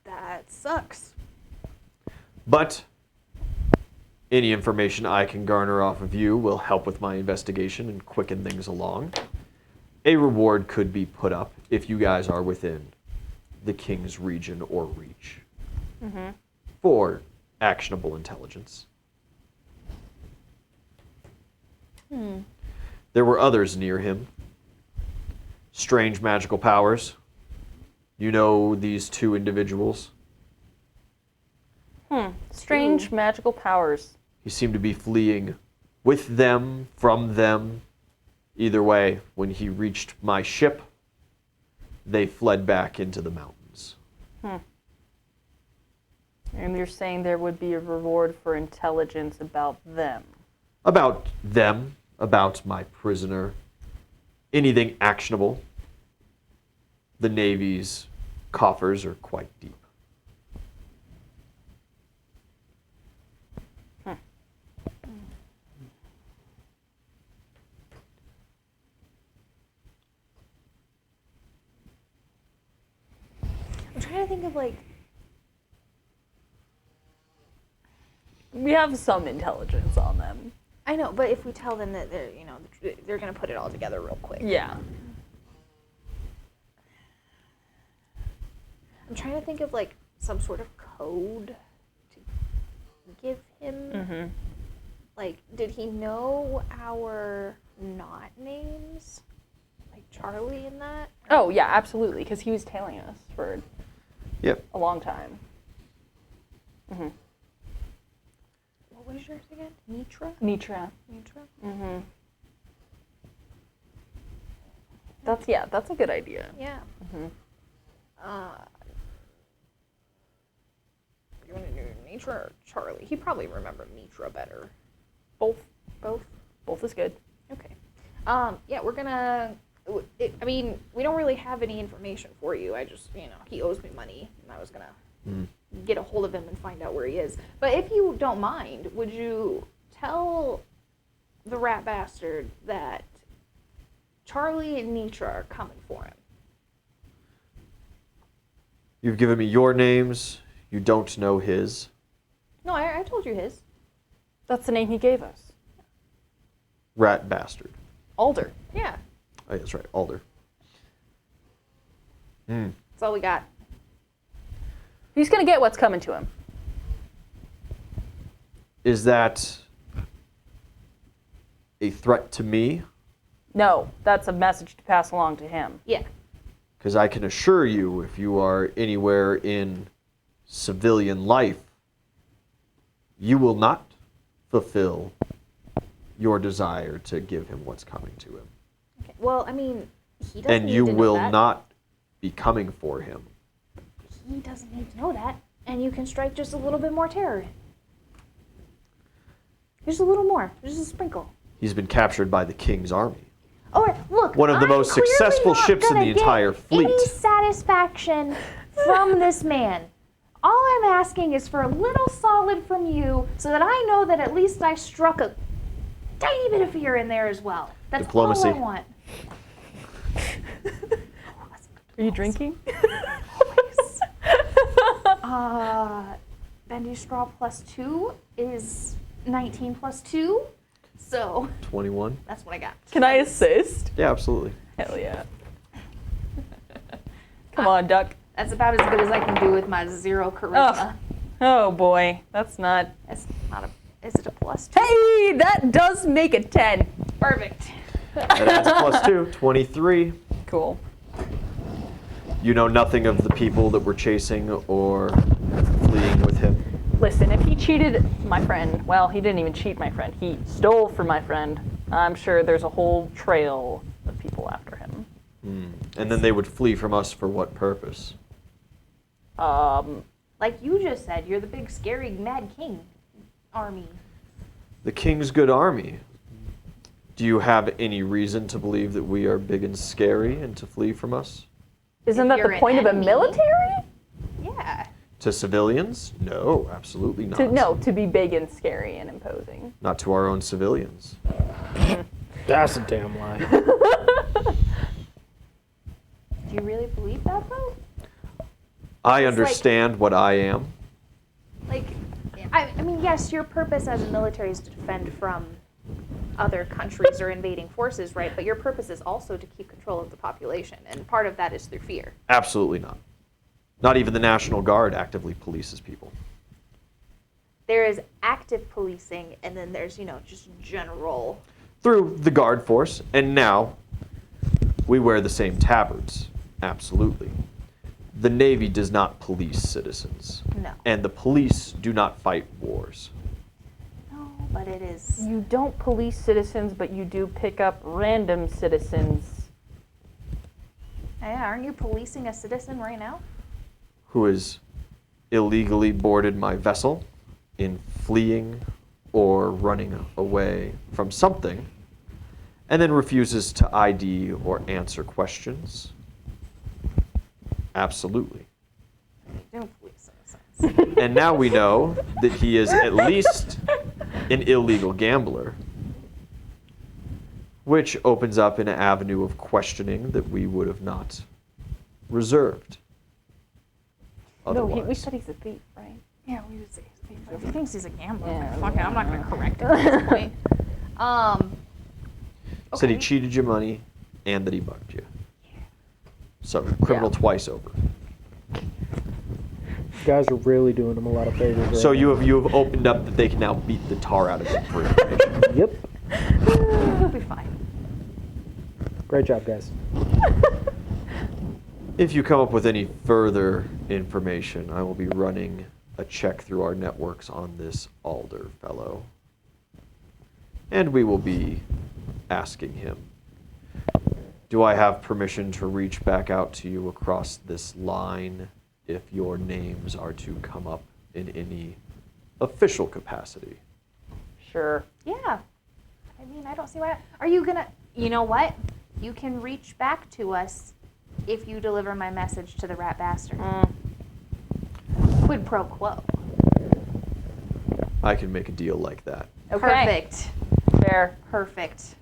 that sucks. But any information I can garner off of you will help with my investigation and quicken things along. A reward could be put up if you guys are within the king's region or reach for actionable intelligence. There were others near him. Strange magical powers. You know these two individuals? Strange magical powers. He seemed to be fleeing with them, from them. Either way, when he reached my ship, they fled back into the mountains. And you're saying there would be a reward for intelligence about them. About them, about my prisoner, anything actionable. The Navy's coffers are quite deep. I'm trying to think of like We have some intelligence on them. I know, but if we tell them that they're gonna put it all together real quick. Yeah. I'm trying to think of like some sort of code to give him. Like, did he know our not names? Like Charlie and that? Oh, yeah, absolutely, because he was tailing us for Yep. a long time. What was yours again? Nitra? Nitra. Nitra? That's a good idea. Yeah. You want to do Nitra or Charlie? He probably remembered Nitra better. Both. Both? Both is good. Okay. Yeah, we're gonna. We don't really have any information for you. I just, he owes me money, and I was gonna get a hold of him and find out where he is. But if you don't mind, would you tell the rat bastard that Charlie and Nitra are coming for him? You've given me your names. You don't know his. No, I told you his. That's the name he gave us. Rat bastard. Alder. Yeah, Oh, that's right. Alder. that's all we got. He's going to get what's coming to him. Is that a threat to me? No, that's a message to pass along to him. Yeah. Because I can assure you, if you are anywhere in civilian life, you will not fulfill your desire to give him what's coming to him. Okay. Well, he doesn't And need you to know will that. not be coming for him. He doesn't need to know that, and you can strike just a little bit more terror. Just a little more, just a sprinkle. He's been captured by the king's army. Or look, One of the I'm most clearly successful not ships in gonna the get entire fleet. Any satisfaction from this man? All I'm asking is for a little solid from you, so that I know that at least I struck a tiny bit of fear in there as well. That's Diplomacy. all I want. Are you drinking? Oh my Bendy straw plus 2 is 19 plus 2. So 21. that's what I got. Can I assist? Yeah, absolutely. Hell yeah. Come on, duck. That's about as good as I can do with my 0 charisma. Oh boy, that's not. It's not a. Is it a plus 2? Hey, that does make a 10. Perfect. That adds plus 2, 23. Cool. You know nothing of the people that were chasing or fleeing with him. Listen, if he cheated my friend, well, he didn't even cheat my friend. He stole from my friend. I'm sure there's a whole trail of people after him. And then they would flee from us for what purpose? Like you just said, you're the big scary Mad King army. The King's good army. Do you have any reason to believe that we are big and scary and to flee from us? Isn't If that you're the an point of a enemy. military? Yeah. To civilians? No, absolutely not. To be big and scary and imposing. Not to our own civilians. That's a damn lie. Do you really believe that though? I It's understand what I am. Like, I mean, yes, your purpose as a military is to defend from other countries or invading forces, right? But your purpose is also to keep control of the population, and part of that is through fear. Absolutely not. Not even the National Guard actively polices people. There is active policing, and then there's, just general. Through the Guard force, and now we wear the same tabards. Absolutely. The Navy does not police citizens. No. And the police do not fight wars. No, but it is. You don't police citizens, but you do pick up random citizens. Yeah, aren't you policing a citizen right now? Who has illegally boarded my vessel in fleeing or running away from something, and then refuses to ID or answer questions? Absolutely. You don't police citizens. And now we know that he is at least an illegal gambler, which opens up an avenue of questioning that we would have not reserved. No, we Otherwise. said he's a thief, right? Yeah, we would say if he thinks he's a gambler. Yeah. Fuck it, I'm not going to correct him at this point. Said he Okay. cheated your money and that he bugged you. So, criminal Yeah. twice over. You guys are really doing them a lot of favors. Right So now. you have opened up that they can now beat the tar out of him for information. Yep. He'll be fine. Great job, guys. If you come up with any further information, I will be running a check through our networks on this Alder fellow. And we will be asking him, do I have permission to reach back out to you across this line if your names are to come up in any official capacity? Sure. Yeah. I mean, I don't see why. Are you going to. You know what? You can reach back to us if you deliver my message to the rat bastard. Quid pro quo. I can make a deal like that. Okay. Perfect. Fair. Perfect.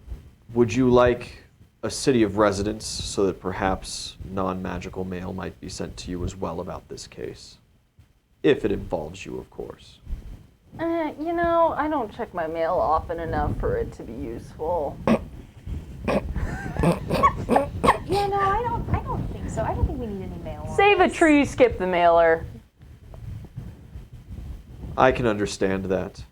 Would you like a city of residence so that perhaps non-magical mail might be sent to you as well about this case? If it involves you, of course. I don't check my mail often enough for it to be useful. Yeah, no, I don't think so. I don't think we need any mail. on Save a this. tree, skip the mailer. I can understand that.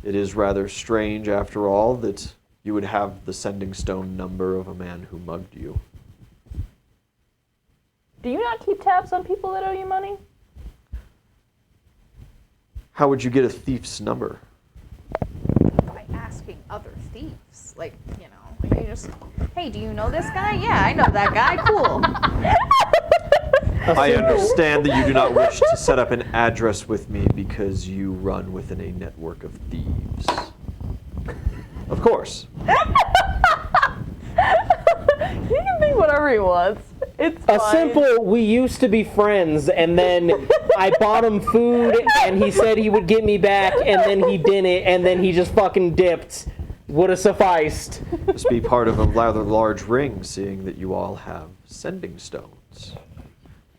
It is rather strange, after all, that you would have the sending stone number of a man who mugged you. Do you not keep tabs on people that owe you money? How would you get a thief's number? By asking other thieves. Like, you just, hey, do you know this guy? Yeah, I know that guy. Cool. I understand that you do not wish to set up an address with me because you run within a network of thieves. Of course. He can think whatever he wants. It's A fine. simple, we used to be friends, and then I bought him food, and he said he would get me back, and then he didn't, and then he just fucking dipped. Would have sufficed. Must be part of a rather large ring, seeing that you all have sending stones.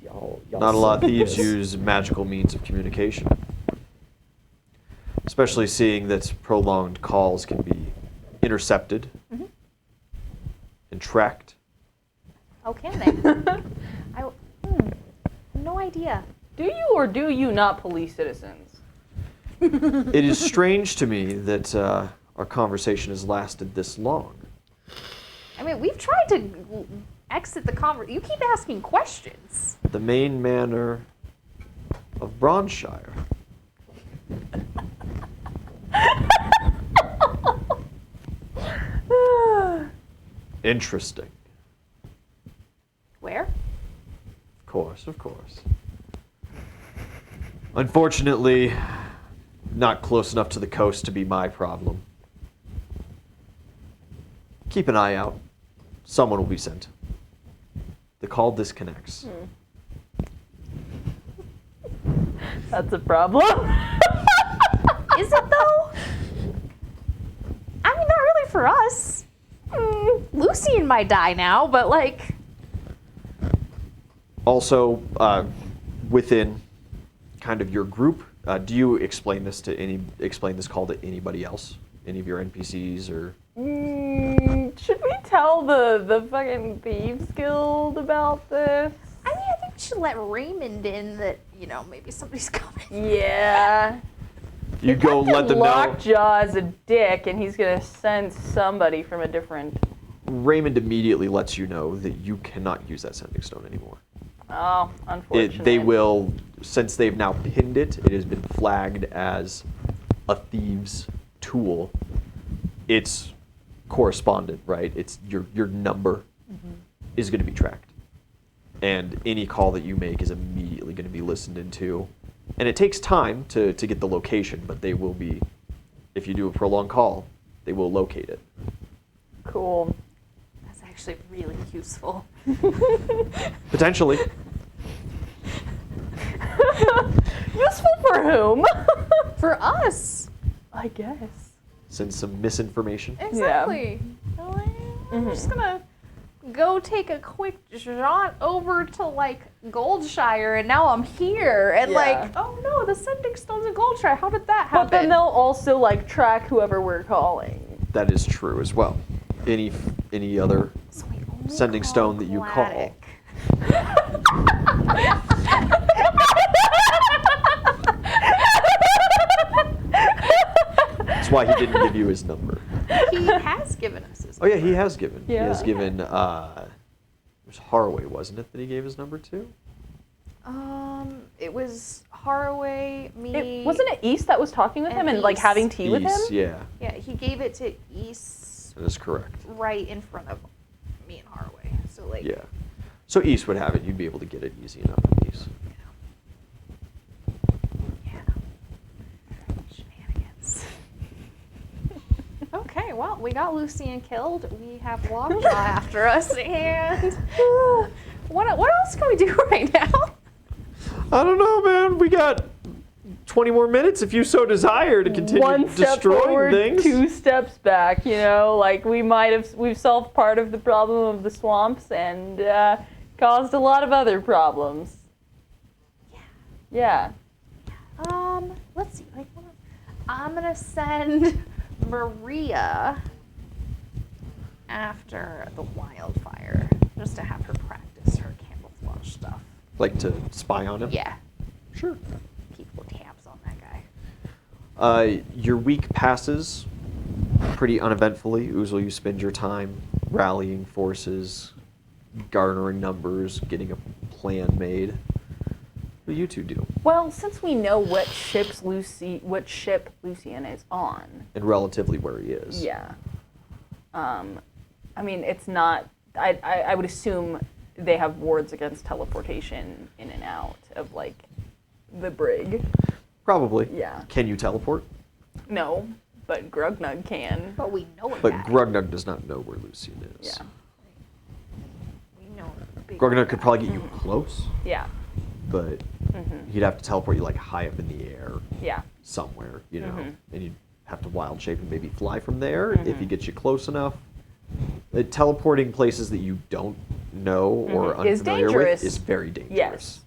y'all Not a lot of suck at thieves this. use magical means of communication. Especially seeing that prolonged calls can be intercepted and tracked. Oh, can they? No idea. Do you or do you not police citizens? It is strange to me that our conversation has lasted this long. I mean, we've tried to exit the conversation. You keep asking questions. The main manor of Bronshire. Interesting. Where? Of course. Unfortunately, not close enough to the coast to be my problem. Keep an eye out. Someone will be sent. The call disconnects. That's a problem. Is it though? I mean, not really for us. Lucian might die now, but like. Also, within kind of your group, do you explain this call to anybody else? Any of your NPCs or? Should we tell the fucking Thieves Guild about this? I mean, I think we should let Raymond in that, maybe somebody's coming. Yeah. You go let them know. Lockjaw is a dick, and he's gonna send somebody from a different. Raymond immediately lets you know that you cannot use that sending stone anymore. Oh, unfortunately. They will, since they've now pinned it, it has been flagged as a thieves' tool. It's correspondent, right? It's your number is going to be tracked. And any call that you make is immediately going to be listened into. And it takes time to get the location, but they will be, if you do a prolonged call, they will locate it. Cool. That's actually really useful. Potentially. Useful for whom? For us. I guess. Send some misinformation. Exactly. I'm just gonna go take a quick jaunt over to like Goldshire, and now I'm here, and like, oh no, the sending stone's in Goldshire. How did that happen? But then they'll also like track whoever we're calling. That is true as well. Any other So we only sending call stone that you call. That's why he didn't give you his number. He has given us his Oh yeah, he has given. Yeah. He has given. It was Haraway, wasn't it, that he gave his number to? It was Haraway, me. Wasn't it East that was talking with him and like East. having tea with him? East, yeah, Yeah, he gave it to East that is correct. right in front of me and Haraway. So like. Yeah. So East would have it. You'd be able to get it easy enough with East. Yeah. Shenanigans. Okay, well, we got Lucian killed. We have Lockjaw after us, and what else can we do right now? I don't know, man. We got 20 more minutes if you so desire to continue One step destroying forward, things. 2 steps back. Like we've solved part of the problem of the swamps and caused a lot of other problems. Yeah. Let's see. I'm gonna send Maria after the wildfire, just to have her practice her camouflage stuff. Like to spy on him? Yeah, Sure. keep tabs on that guy. Your week passes pretty uneventfully. Oozle, you spend your time rallying forces, garnering numbers, getting a plan made. What do you two do? Well, since we know what ship Lucian is on. And relatively where he is. Yeah. I mean, it's not. I would assume they have wards against teleportation in and out of like the brig. Probably. Yeah. Can you teleport? No, but Grugnug can. But we know But that. Grugnug does not know where Lucian is. Yeah. We know. Grugnug could probably get you close, Yeah. but he'd have to teleport you like high up in the air Yeah. somewhere, and you'd have to wild shape and maybe fly from there if he gets you close enough. Teleporting places that you don't know or Is unfamiliar dangerous. with is very dangerous. Yes.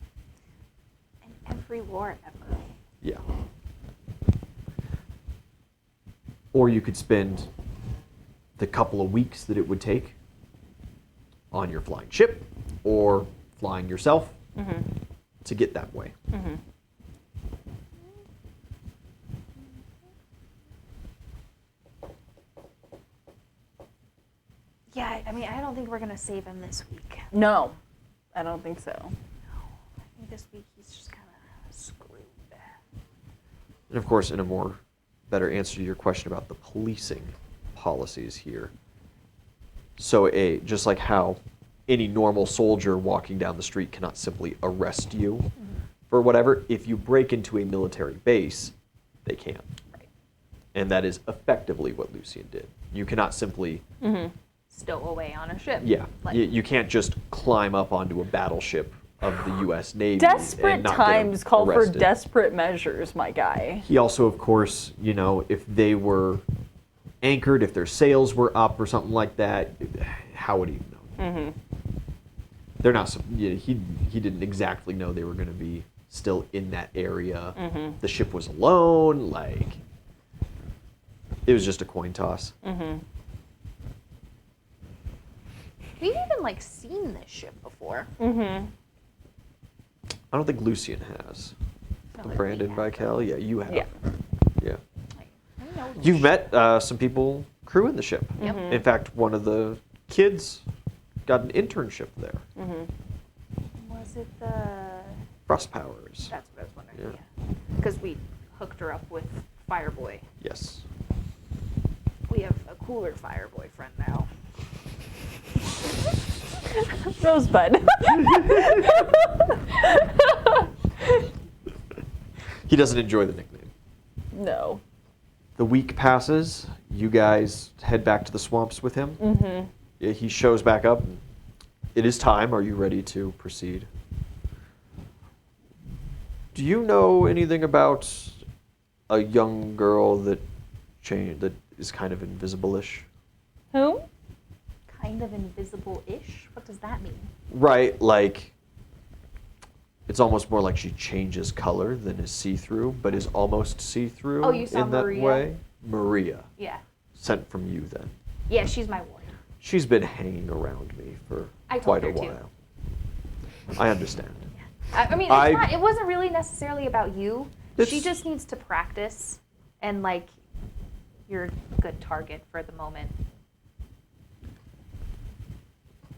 In every war ever. Yeah. Or you could spend the couple of weeks that it would take on your flying ship or flying yourself to get that way. Yeah, I mean, I don't think we're gonna save him this week. No, I don't think so. I think this week he's just kind of screwed. And of course, in a more better answer to your question about the policing policies here. So just like how any normal soldier walking down the street cannot simply arrest you for whatever, if you break into a military base, they can. Right. And that is effectively what Lucian did. You cannot simply Stow away on a ship. Yeah, Like, you can't just climb up onto a battleship of the U.S. Navy. Desperate and not times get call for arrested. desperate measures, my guy. He also, of course, you know, if they were anchored, if their sails were up or something like that, how would he know? They're not. He didn't exactly know they were going to be still in that area. The ship was alone. Like, it was just a coin toss. we've even like seen this ship before. I don't think Lucian has. Felt like we Brandon have, Vical, yeah, you have. Yeah. Yeah. Like, I know this You've ship. met some people crewing the ship. Yep. In fact, one of the kids got an internship there. Was it the? Frost Powers. That's what I was wondering. Yeah. Yeah. Because we hooked her up with Fireboy. Yes. We have a cooler Fireboy friend now. Rosebud. He doesn't enjoy the nickname. No. The week passes. You guys head back to the swamps with him. He shows back up. It is time. Are you ready to proceed? Do you know anything about a young girl that is kind of invisible-ish? Who? Kind of invisible-ish? What does that mean? Right, like it's almost more like she changes color than is see-through, but is almost see-through Oh, you saw in that Maria? way. Maria, Yeah. sent from you then. Yeah, she's my warrior. She's been hanging around me for I told quite a her to. while. I understand. I mean, it wasn't really necessarily about you. She It's- just needs to practice, and like, you're a good target for the moment.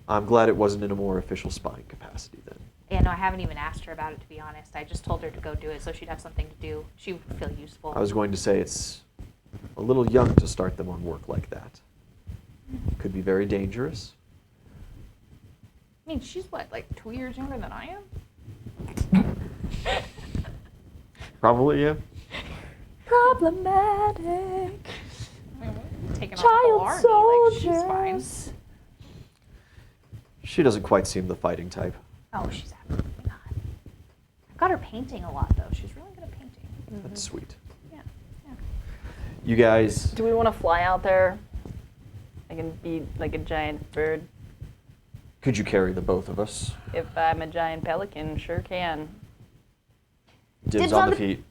I'm glad it wasn't in a more official spying capacity then. Yeah, no, I haven't even asked her about it, to be honest. I just told her to go do it so she'd have something to do. She would feel useful. I was going to say it's a little young to start them on work like that. Could be very dangerous. I mean, she's what, like 2 years younger than I am? Probably, yeah. Problematic. Taking off the whole Child army, like, she's fine. soldiers. She doesn't quite seem the fighting type. Oh, she's absolutely not. I've got her painting a lot, though. She's really good at painting. That's sweet. Yeah, yeah. You guys, Do we want to fly out there? I can be like a giant bird. could you carry the both of us? If I'm a giant pelican, sure can. Dibs on the feet.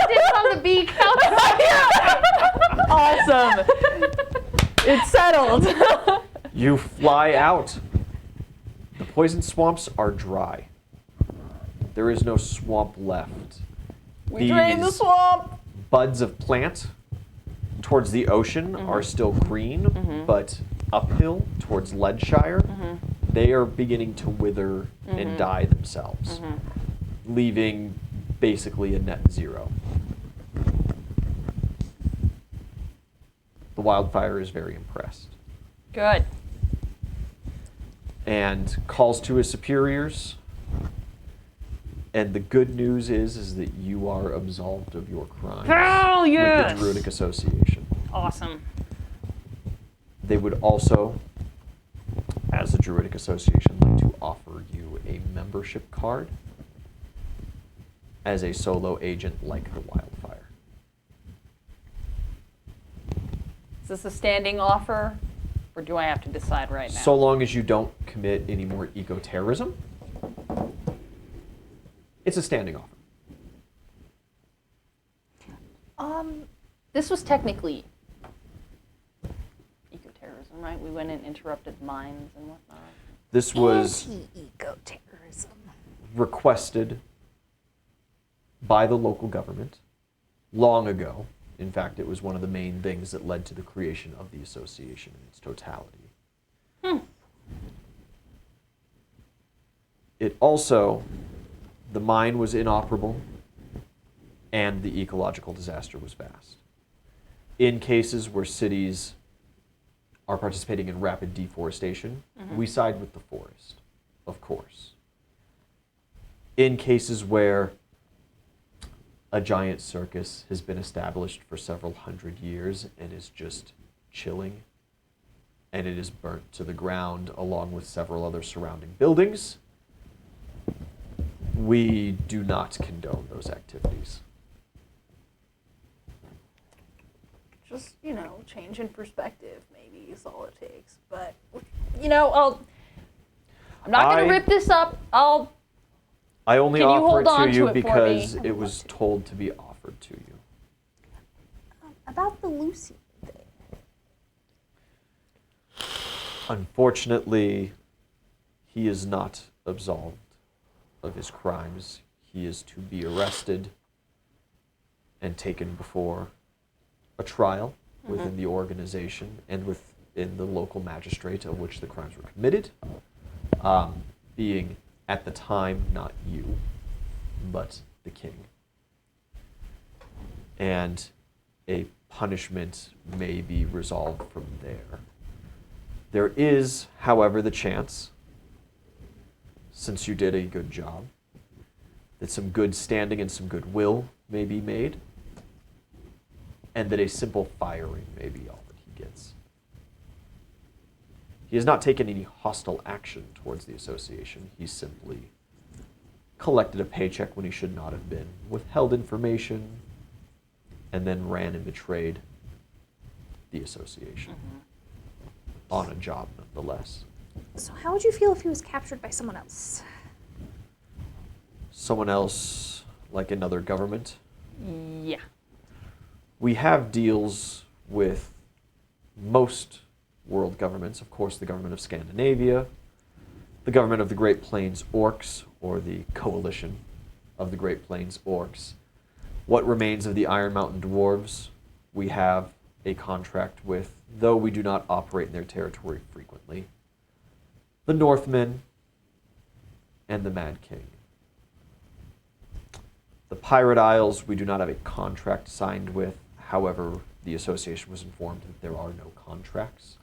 Dibs on the beak. Awesome. It's settled. You fly out. The poison swamps are dry. There is no swamp left. We drained the These swamp. buds of plant towards the ocean are still green, but uphill towards Leadshire, they are beginning to wither and die themselves, leaving basically a net zero. The Wildfire is very impressed Good. and calls to his superiors. And the good news is that you are absolved of your crimes Oh, with yes. the Druidic Association. Awesome. They would also, as the Druidic Association, like to offer you a membership card as a solo agent like the Wildfire. Is this a standing offer, or do I have to decide right now? So long as you don't commit any more eco-terrorism, it's a standing offer. This was technically eco-terrorism, right? We went and interrupted mines and whatnot. This was Anti-eco-terrorism. requested by the local government long ago. In fact, it was one of the main things that led to the creation of the association in its totality. It also, the mine was inoperable and the ecological disaster was vast. In cases where cities are participating in rapid deforestation, we side with the forest, of course. In cases where a giant circus has been established for several hundred years and is just chilling, and it is burnt to the ground along with several other surrounding buildings, we do not condone those activities. Just, change in perspective maybe is all it takes. But, I'm not going to rip this up. I only Can you offer hold it on to to you it for because me? it was told to be offered to you. About the Lucian thing. Unfortunately, he is not absolved of his crimes. He is to be arrested and taken before a trial within the organization and within the local magistrate of which the crimes were committed, being at the time not you, but the king. And a punishment may be resolved from there. There is, however, the chance, since you did a good job, that some good standing and some goodwill may be made, and that a simple firing may be all that he gets. He has not taken any hostile action towards the association. He simply collected a paycheck when he should not have been, withheld information, and then ran and betrayed the association on a job nonetheless. So how would you feel if he was captured by someone else? Someone else, like another government. Yeah. We have deals with most world governments, of course, the government of Scandinavia, the government of the Great Plains Orcs, or the coalition of the Great Plains Orcs. What remains of the Iron Mountain Dwarves, we have a contract with, though we do not operate in their territory frequently. The Northmen and the Mad King. The Pirate Isles, we do not have a contract signed with. However, the association was informed that there are no contracts.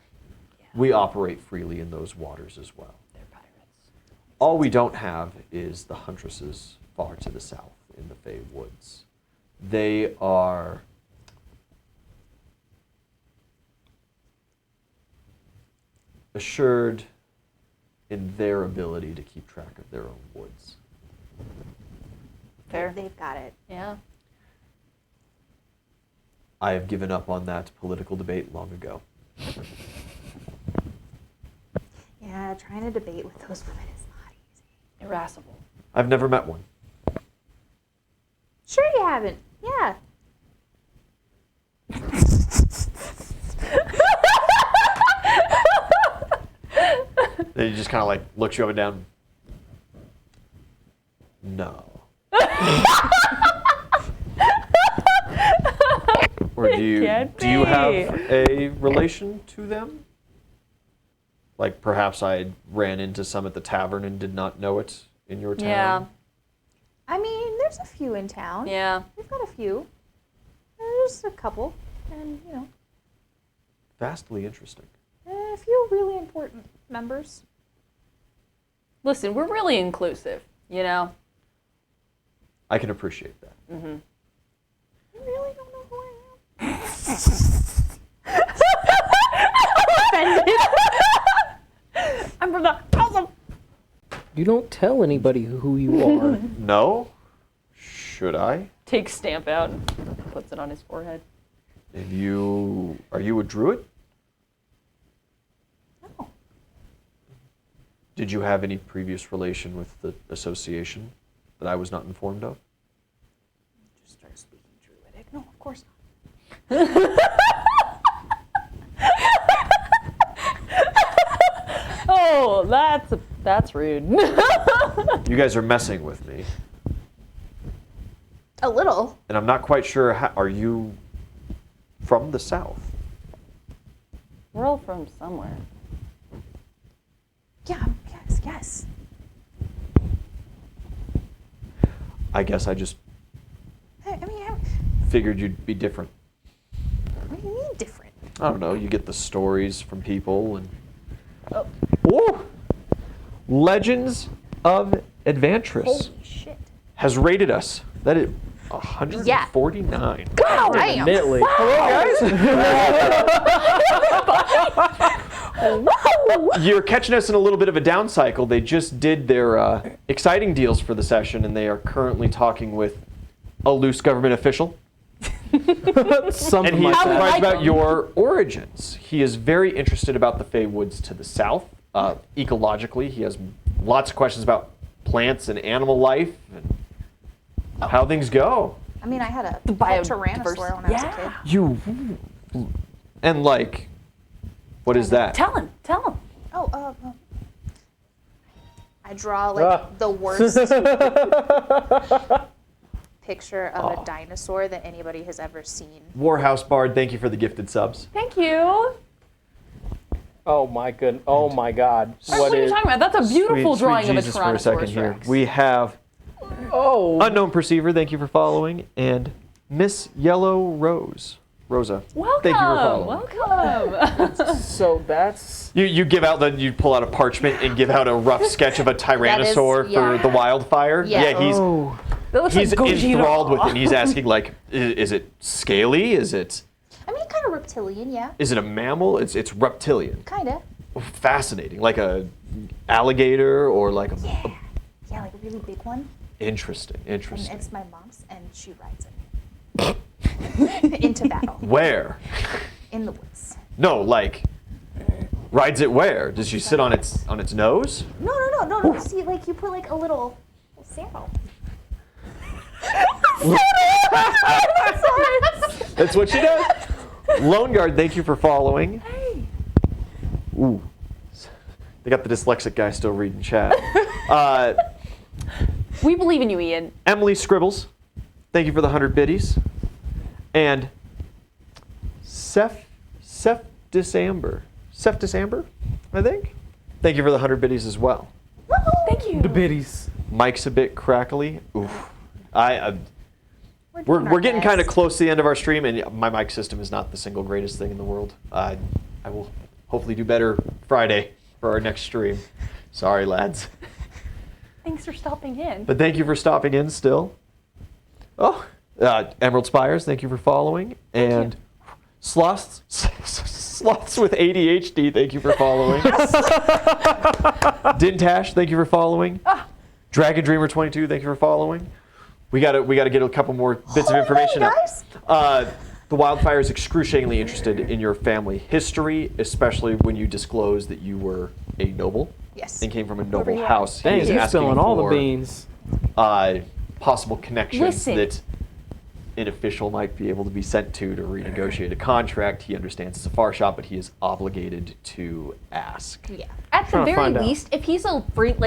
We operate freely in those waters as well. They're pirates. All we don't have is the huntresses far to the south in the Fey Woods. They are assured in their ability to keep track of their own woods. Fair. They've got it. Yeah. I have given up on that political debate long ago. Yeah, trying to debate with those women is not easy. Irascible. I've never met one. Sure you haven't. Yeah. Then he just kind of like looks you up and down. No. Or do you Can't have be. a relation to them? Like perhaps I ran into some at the tavern and did not know it in your town. Yeah. I mean, there's a few in town. Yeah. We've got a few. There's a couple. And, Vastly interesting. a few really important members. Listen, we're really inclusive, I can appreciate that. You really don't know who I am? I'm from the house of... You don't tell anybody who you are. No? Should I? Takes stamp out and puts it on his forehead. And are you a druid? No. Did you have any previous relation with the association that I was not informed of? Just start speaking Druidic. No, of course not. Oh, that's rude. You guys are messing with me. A little. And I'm not quite sure, are you from the South? We're all from somewhere. Yeah. Yes. I guess I just I mean, figured you'd be different. what do you mean different? I don't know, you get the stories from people and... Oh. Ooh! Legends of Advantris Holy shit. has rated us. That is 149. Wow. Damn. Admittedly. You're catching us in a little bit of a down cycle. They just did their exciting deals for the session, and they are currently talking with a loose government official. Something And he is like that. surprised like about him. your origins. He is very interested about the Fey Woods to the south. Ecologically, he has lots of questions about plants and animal life and how things go. I mean, I had a The pet biodiversity. tyrannosaur when I was a kid. You and like, what is that? Tell him. Oh, I draw like the worst picture of a dinosaur that anybody has ever seen. Warhouse Bard, thank you for the gifted subs. Thank you. Oh my good. Oh my God. What are you talking about? That's a beautiful Sweet drawing Jesus of a for a second Tyrannosaurus here. Rex. We have Oh. Unknown Perceiver, thank you for following, and Miss Yellow Rosa. Welcome. Thank you for following. Welcome. So that's. You give out you pull out a parchment and give out a rough sketch of a tyrannosaur yeah. for the wildfire. Yeah. Yeah, he's Oh. That looks he's like Gogeta. enthralled with it. And he's asking like, is it scaly? Is it Kind of reptilian, yeah. a mammal? It's reptilian. Kinda. Fascinating, like a alligator or like a Yeah, like a really big one. interesting. And it's my mom's, and she rides it into battle Where? in the woods. No, like rides it where? Does she sit on its nose? No. See, like you put like a little saddle. That's what she does. Lone Guard, thank you for following. Hey. Ooh. They got the dyslexic guy still reading chat. We believe in you, Ian. Emily Scribbles, thank you for the 100 biddies. And Seth Disamber, I think. Thank you for the 100 biddies as well. Thank you. The biddies. Mike's a bit crackly. Oof. Doing We're our getting kind of best. close to the end of our stream, and my mic system is not the single greatest thing in the world. I will hopefully do better Friday for our next stream. Sorry, lads. Thanks for stopping in. But thank you for stopping in still. Oh, Emerald Spires, thank you for following. And Sloths with ADHD, thank you for following. Dintash, thank you for following. Dragon Dreamer 22, thank you for following. We gotta get a couple more bits of information up. Guys. The Wildfire is excruciatingly interested in your family history, especially when you disclose that you were a noble. Yes. And came from a Whoever noble you are. house. Dang, He is he's asking spilling all the for, beans. Possible connections Listen. that an official might be able to be sent to renegotiate a contract. He understands it's a far shot, but he is obligated to ask. Yeah. At the Trying to very find out. least, if he's a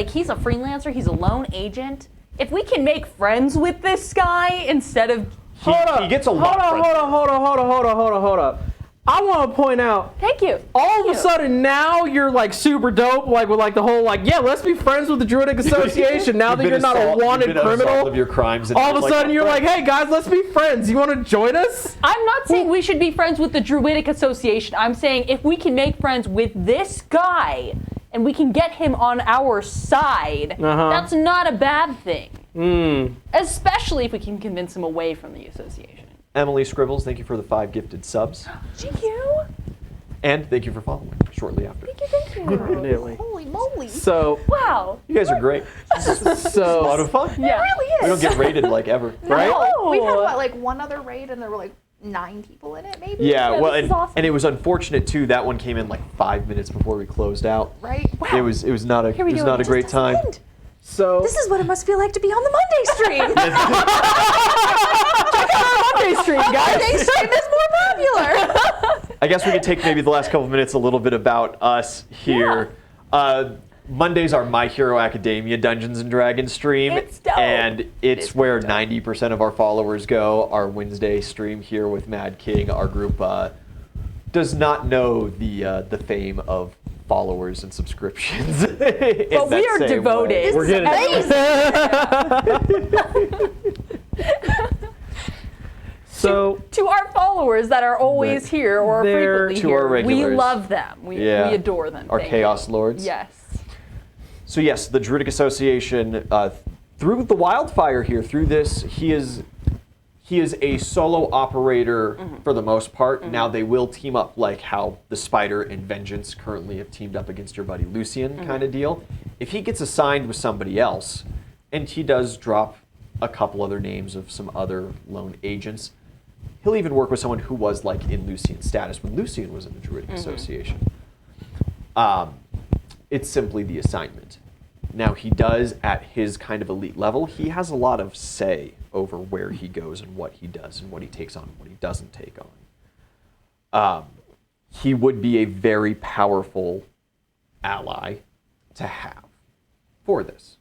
he's a freelancer, he's a lone agent. If we can make friends with this guy instead of He gets a lot Hold up. I want to point out, thank you. all of a sudden now you're like super dope, like with like the whole like, yeah, let's be friends with the Druidic Association now You've that been you're not a wanted you've been absolved criminal. of your crimes. And All of a sudden you're like, hey guys, let's be friends. You want to join us? I'm not saying we should be friends with the Druidic Association. I'm saying if we can make friends with this guy and we can get him on our side, that's not a bad thing. Especially if we can convince him away from the association. Emily Scribbles, thank you for the 5 gifted subs. Thank you. And thank you for following shortly after. Thank you. Really. Holy moly. So, Wow. You guys are great. A lot so of fun. Yeah. It really is. We don't get raided like ever, right? No, we've had what, like one other raid, and there were like 9 people in it, maybe? Yeah, well, this is awesome. and it was unfortunate too. That one came in like 5 minutes before we closed out. Right? It was not a Here we go. not a It great time. So This is what it must feel like to be on the Monday stream. Monday stream, guys. Monday stream is more popular. I guess we could take maybe the last couple minutes a little bit about us here. Mondays are My Hero Academia Dungeons and Dragons stream, It's dope. and it's is where dope. 90% of our followers go. Our Wednesday stream here with Mad King, our group does not know the fame of followers and subscriptions. But we are devoted. we're getting So to our followers that are always here or They're- frequently to here. our We regulars. love them. We adore them. Our Thank Chaos you. Lords. Yes. So yes, the Druidic Association, through the Wildfire here, through this, he is a solo operator for the most part. Now they will team up like how the Spider and Vengeance currently have teamed up against your buddy Lucian kind of deal. If he gets assigned with somebody else, and he does drop a couple other names of some other lone agents, he'll even work with someone who was like in Lucian's status when Lucian was in the Druidic Association. It's simply the assignment. Now he does, at his kind of elite level, he has a lot of say over where he goes and what he does and what he takes on and what he doesn't take on. He would be a very powerful ally to have for this.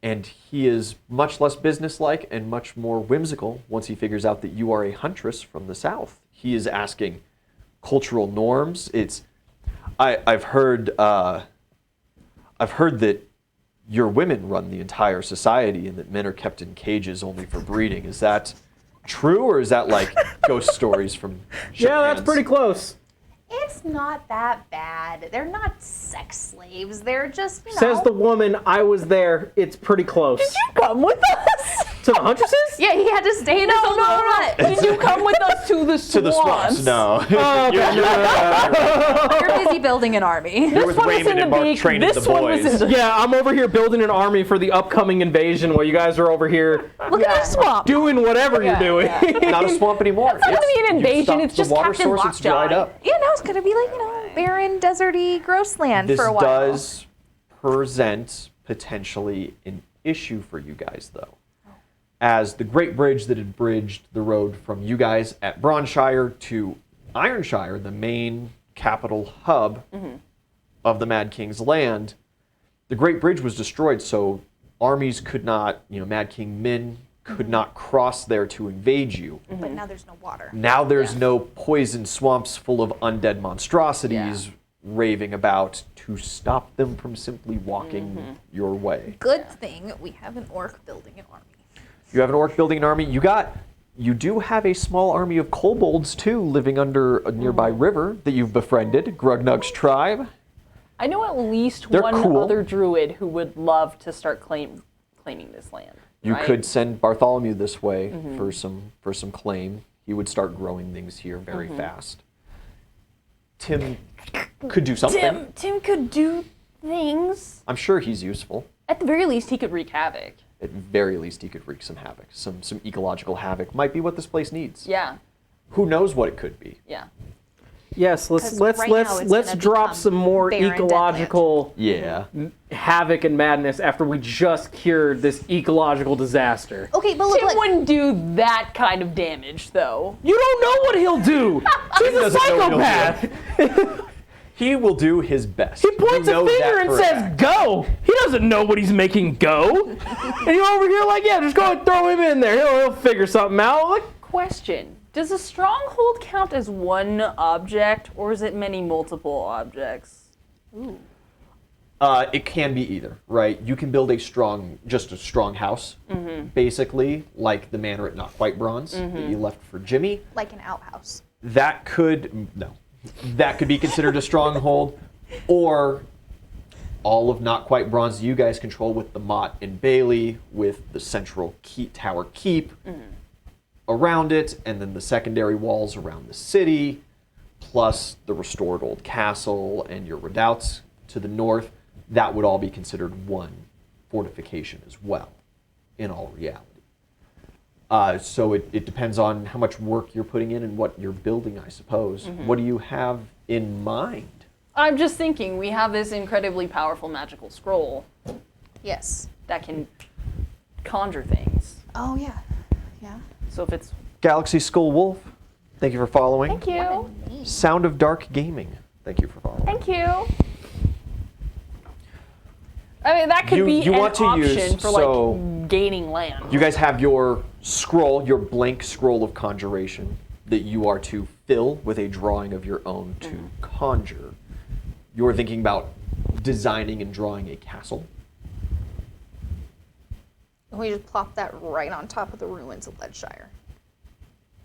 And he is much less businesslike and much more whimsical once he figures out that you are a huntress from the south. He is asking cultural norms. I've heard that your women run the entire society and that men are kept in cages only for breeding. Is that true, or is that like ghost stories from yeah, that's shiphands? pretty close. It's not that bad. They're not sex slaves. They're just, you know. Says the woman, I was there. It's pretty close. Come with us. To the huntresses? Yeah, he had to stay in his own hut. Did you come with us to the swamps? To the swamps, no. Oh, okay. You're busy building an army. You're with This one was Raymond in and the Mark beak. training This the one was boys. in the Yeah, I'm over here building an army for the upcoming invasion while you guys are over here Look at this swamp. doing whatever you're doing. Not a swamp anymore. It's not gonna be an you've invasion, stopped it's just the water Captain source. It's dried Lockjaw. up. Yeah, no, it's gonna be like, you know, barren, deserty, gross land This for a while. does present potentially an issue for you guys, though. As the great bridge that had bridged the road from you guys at Bronshire to Ironshire, the main capital hub of the Mad King's land, the great bridge was destroyed, so armies could not, Mad King men could not cross there to invade you. But now there's no water. Now there's no poison swamps full of undead monstrosities raving about to stop them from simply walking your way. Good thing we have an orc building an army. You have an orc building an army. You do have a small army of kobolds too, living under a nearby river that you've befriended, Grugnug's tribe. I know at least They're one cool. other druid who would love to start claiming this land. You right? could send Bartholomew this way for some claim. He would start growing things here very fast. Tim could do something. Tim could do things. I'm sure he's useful. At the very least, he could wreak havoc. At very least, he could wreak some havoc. Some ecological havoc might be what this place needs. Yeah, Who knows what it could be? yeah. Yes, 'Cause let's right now it's let's gonna drop become some more barren ecological Yeah. havoc and madness after we just cured this ecological disaster. Okay, but look, Tim like, wouldn't do that kind of damage, though. You don't know what he'll do. He's a doesn't know what he'll psychopath. He will do his best. He points You a know finger that and for a says, fact. "Go." He doesn't know what he's making go. And you're over here like, "Yeah, just go and throw him in there. He'll figure something out." Like, Question. Does a stronghold count as one object, or is it many multiple objects? It can be either, right? You can build just a strong house, basically, like the manor at Not Quite Bronze that you left for Jimmy. like an outhouse. That could be considered a stronghold, or all of Not Quite Bronze you guys control with the Mott and Bailey, with the central tower keep around it, and then the secondary walls around the city, plus the restored old castle and your redoubts to the north. That would all be considered one fortification as well, in all reality. So it depends on how much work you're putting in and what you're building, I suppose. What do you have in mind? I'm just thinking, we have this incredibly powerful magical scroll Yes. that can conjure things. Oh, yeah. Yeah. So if it's... Galaxy Skull Wolf, thank you for following. Thank you. What a name. Sound of Dark Gaming, thank you for following. Thank you. I mean, that could You- be you an want to option use- for, so- like, gaining land. You guys have your scroll, your blank scroll of conjuration that you are to fill with a drawing of your own to conjure. You're thinking about designing and drawing a castle. And we just plop that right on top of the ruins of Leadshire.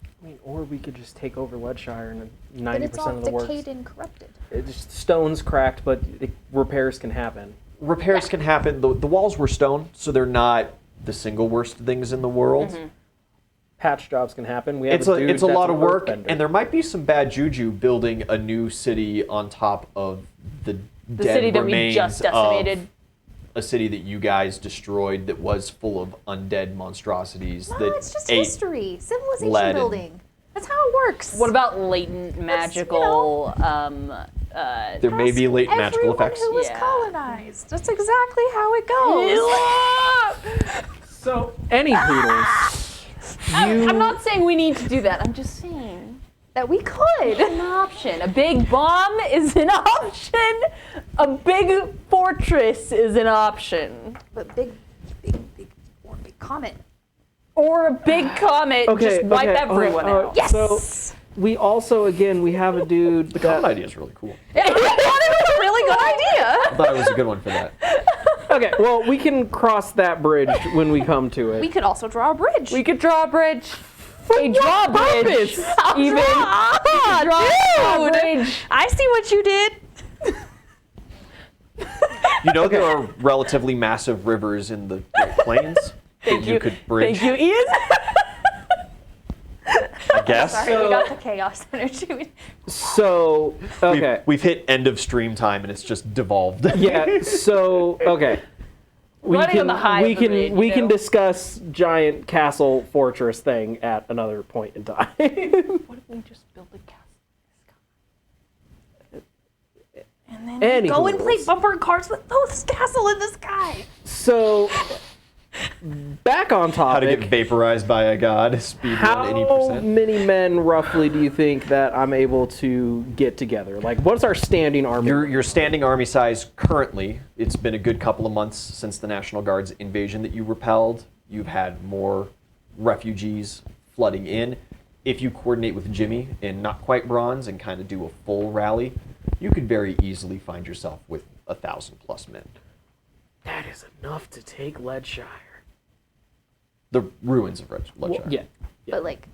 I mean, or we could just take over Leadshire and But it's 90% all of the work. decayed and corrupted. Stone's cracked, but repairs can happen. Repairs can happen. The walls were stone, so they're not the single worst things in the world. Patch jobs can happen. We have It's a a dude it's a that's lot an of work, earthbender. and there might be some bad juju building a new city on top of the dead city that we remains just decimated. of a city that you guys destroyed that was full of undead monstrosities No, that it's just ate history. Civilization lead and- building. That's how it works. What about latent magical... There may be late magical effects. Everyone who was Yeah. colonized. That's exactly how it goes. So, any poodles, I'm not saying we need to do that. I'm just saying That we could. an option. A big bomb is an option. A big fortress is an option. But big comet. Or a big comet just wipe everyone out. Yes. So, we also, again, we have a dude The that... common idea is really cool. That was a really good idea. I thought it was a good one for that. Okay, well, we can cross that bridge when we come to it. We could also draw a bridge. We could draw a bridge. A drawbridge. purpose? Even draw a bridge. I see what you did. You know there are relatively massive rivers in the Great Plains that you could bridge, Thank you, Ian. I guess. Sorry, we got the chaos energy. So, okay. We've hit end of stream time and it's just devolved. Yeah, so, okay. Running on the high of the bridge, we you can know? discuss giant castle fortress thing at another point in time. What if we just build a castle? And then Any go and play rules. bumper cars with those castle in the sky. So, back on How to topic. get vaporized by a god, speed How 80%. many men roughly do you think that I'm able to get together? Like, what's our standing army? Your standing army size currently, it's been a good couple of months since the National Guard's invasion that you repelled. You've had more refugees flooding in. If you coordinate with Jimmy in not quite bronze and kind of do a full rally, you could very easily find yourself with 1,000+ men. That is enough to take Leadshire. The ruins of Leadshire. Well, yeah. But like,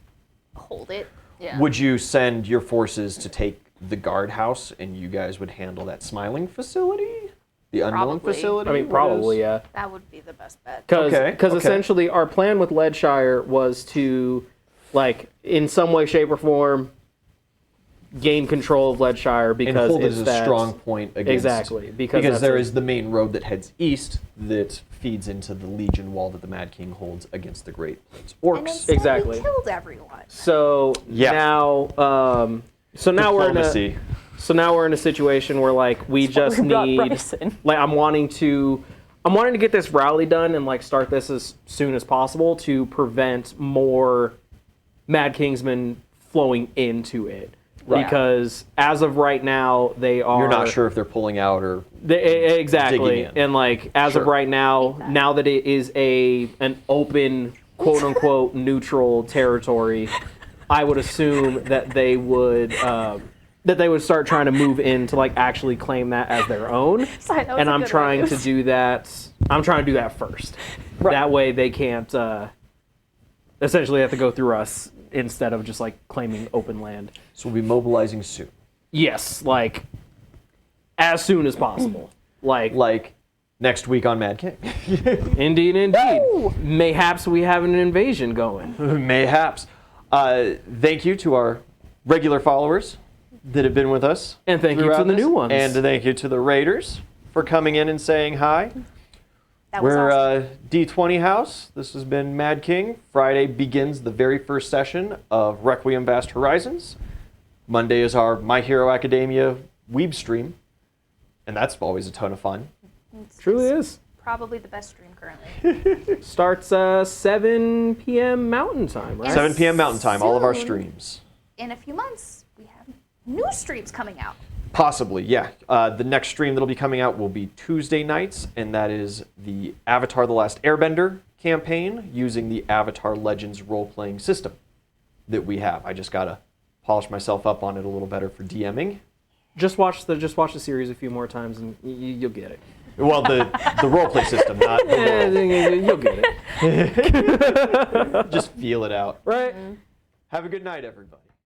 hold it. Yeah. Would you send your forces to take the guardhouse and you guys would handle that smiling facility? The unknown Probably. facility? I mean, What probably, is- yeah. That would be the best bet. Because Okay. essentially our plan with Leadshire was to, like, in some way, shape, or form, gain control of Leadshire And because hold it it's as a that strong point against... Exactly, because Because that's there a- is the main road that heads east that feeds into the Legion wall that the Mad King holds against the Great Plains And Orcs. instead Exactly. we killed everyone. So Yeah. now, now Diplomacy. we're in a situation where like we just we brought need, Bryson. like I'm wanting to get this rally done and like start this as soon as possible to prevent more Mad Kingsmen flowing into it. Right. Because as of right now, they are. You're not sure if they're pulling out or... Exactly, digging in. and like as Sure. of right now that it is an open, quote unquote, neutral territory, I would assume that they would start trying to move in to like actually claim that as their own. Sorry, that was And a I'm good trying one. to do that. I'm trying to do that first. That way they can't essentially have to go through us instead of just like claiming open land. So we'll be mobilizing soon. Yes, like as soon as possible. Like next week on Mad King. Indeed. Mayhaps we have an invasion going. Mayhaps. Thank you to our regular followers that have been with us. And thank you throughout to the this. new ones. And thank you to the Raiders for coming in and saying hi. That was We're awesome. D20 House. This has been Mad King. Friday begins the very first session of Requiem Vast Horizons. Monday is our My Hero Academia Weeb stream, and that's always a ton of fun. Truly is. Probably the best stream currently. Starts 7 p.m. Mountain Time, right? 7 p.m. Mountain Time, all of our Soon. streams. In a few months, we have new streams coming out. Possibly, yeah. The next stream that'll be coming out will be Tuesday nights, and that is the Avatar: The Last Airbender campaign using the Avatar Legends role-playing system that we have. I just gotta polish myself up on it a little better for DMing. Just watch the series a few more times and you'll get it. Well, the roleplay system, not the You'll get it. just feel it out. Right? Have a good night, everybody.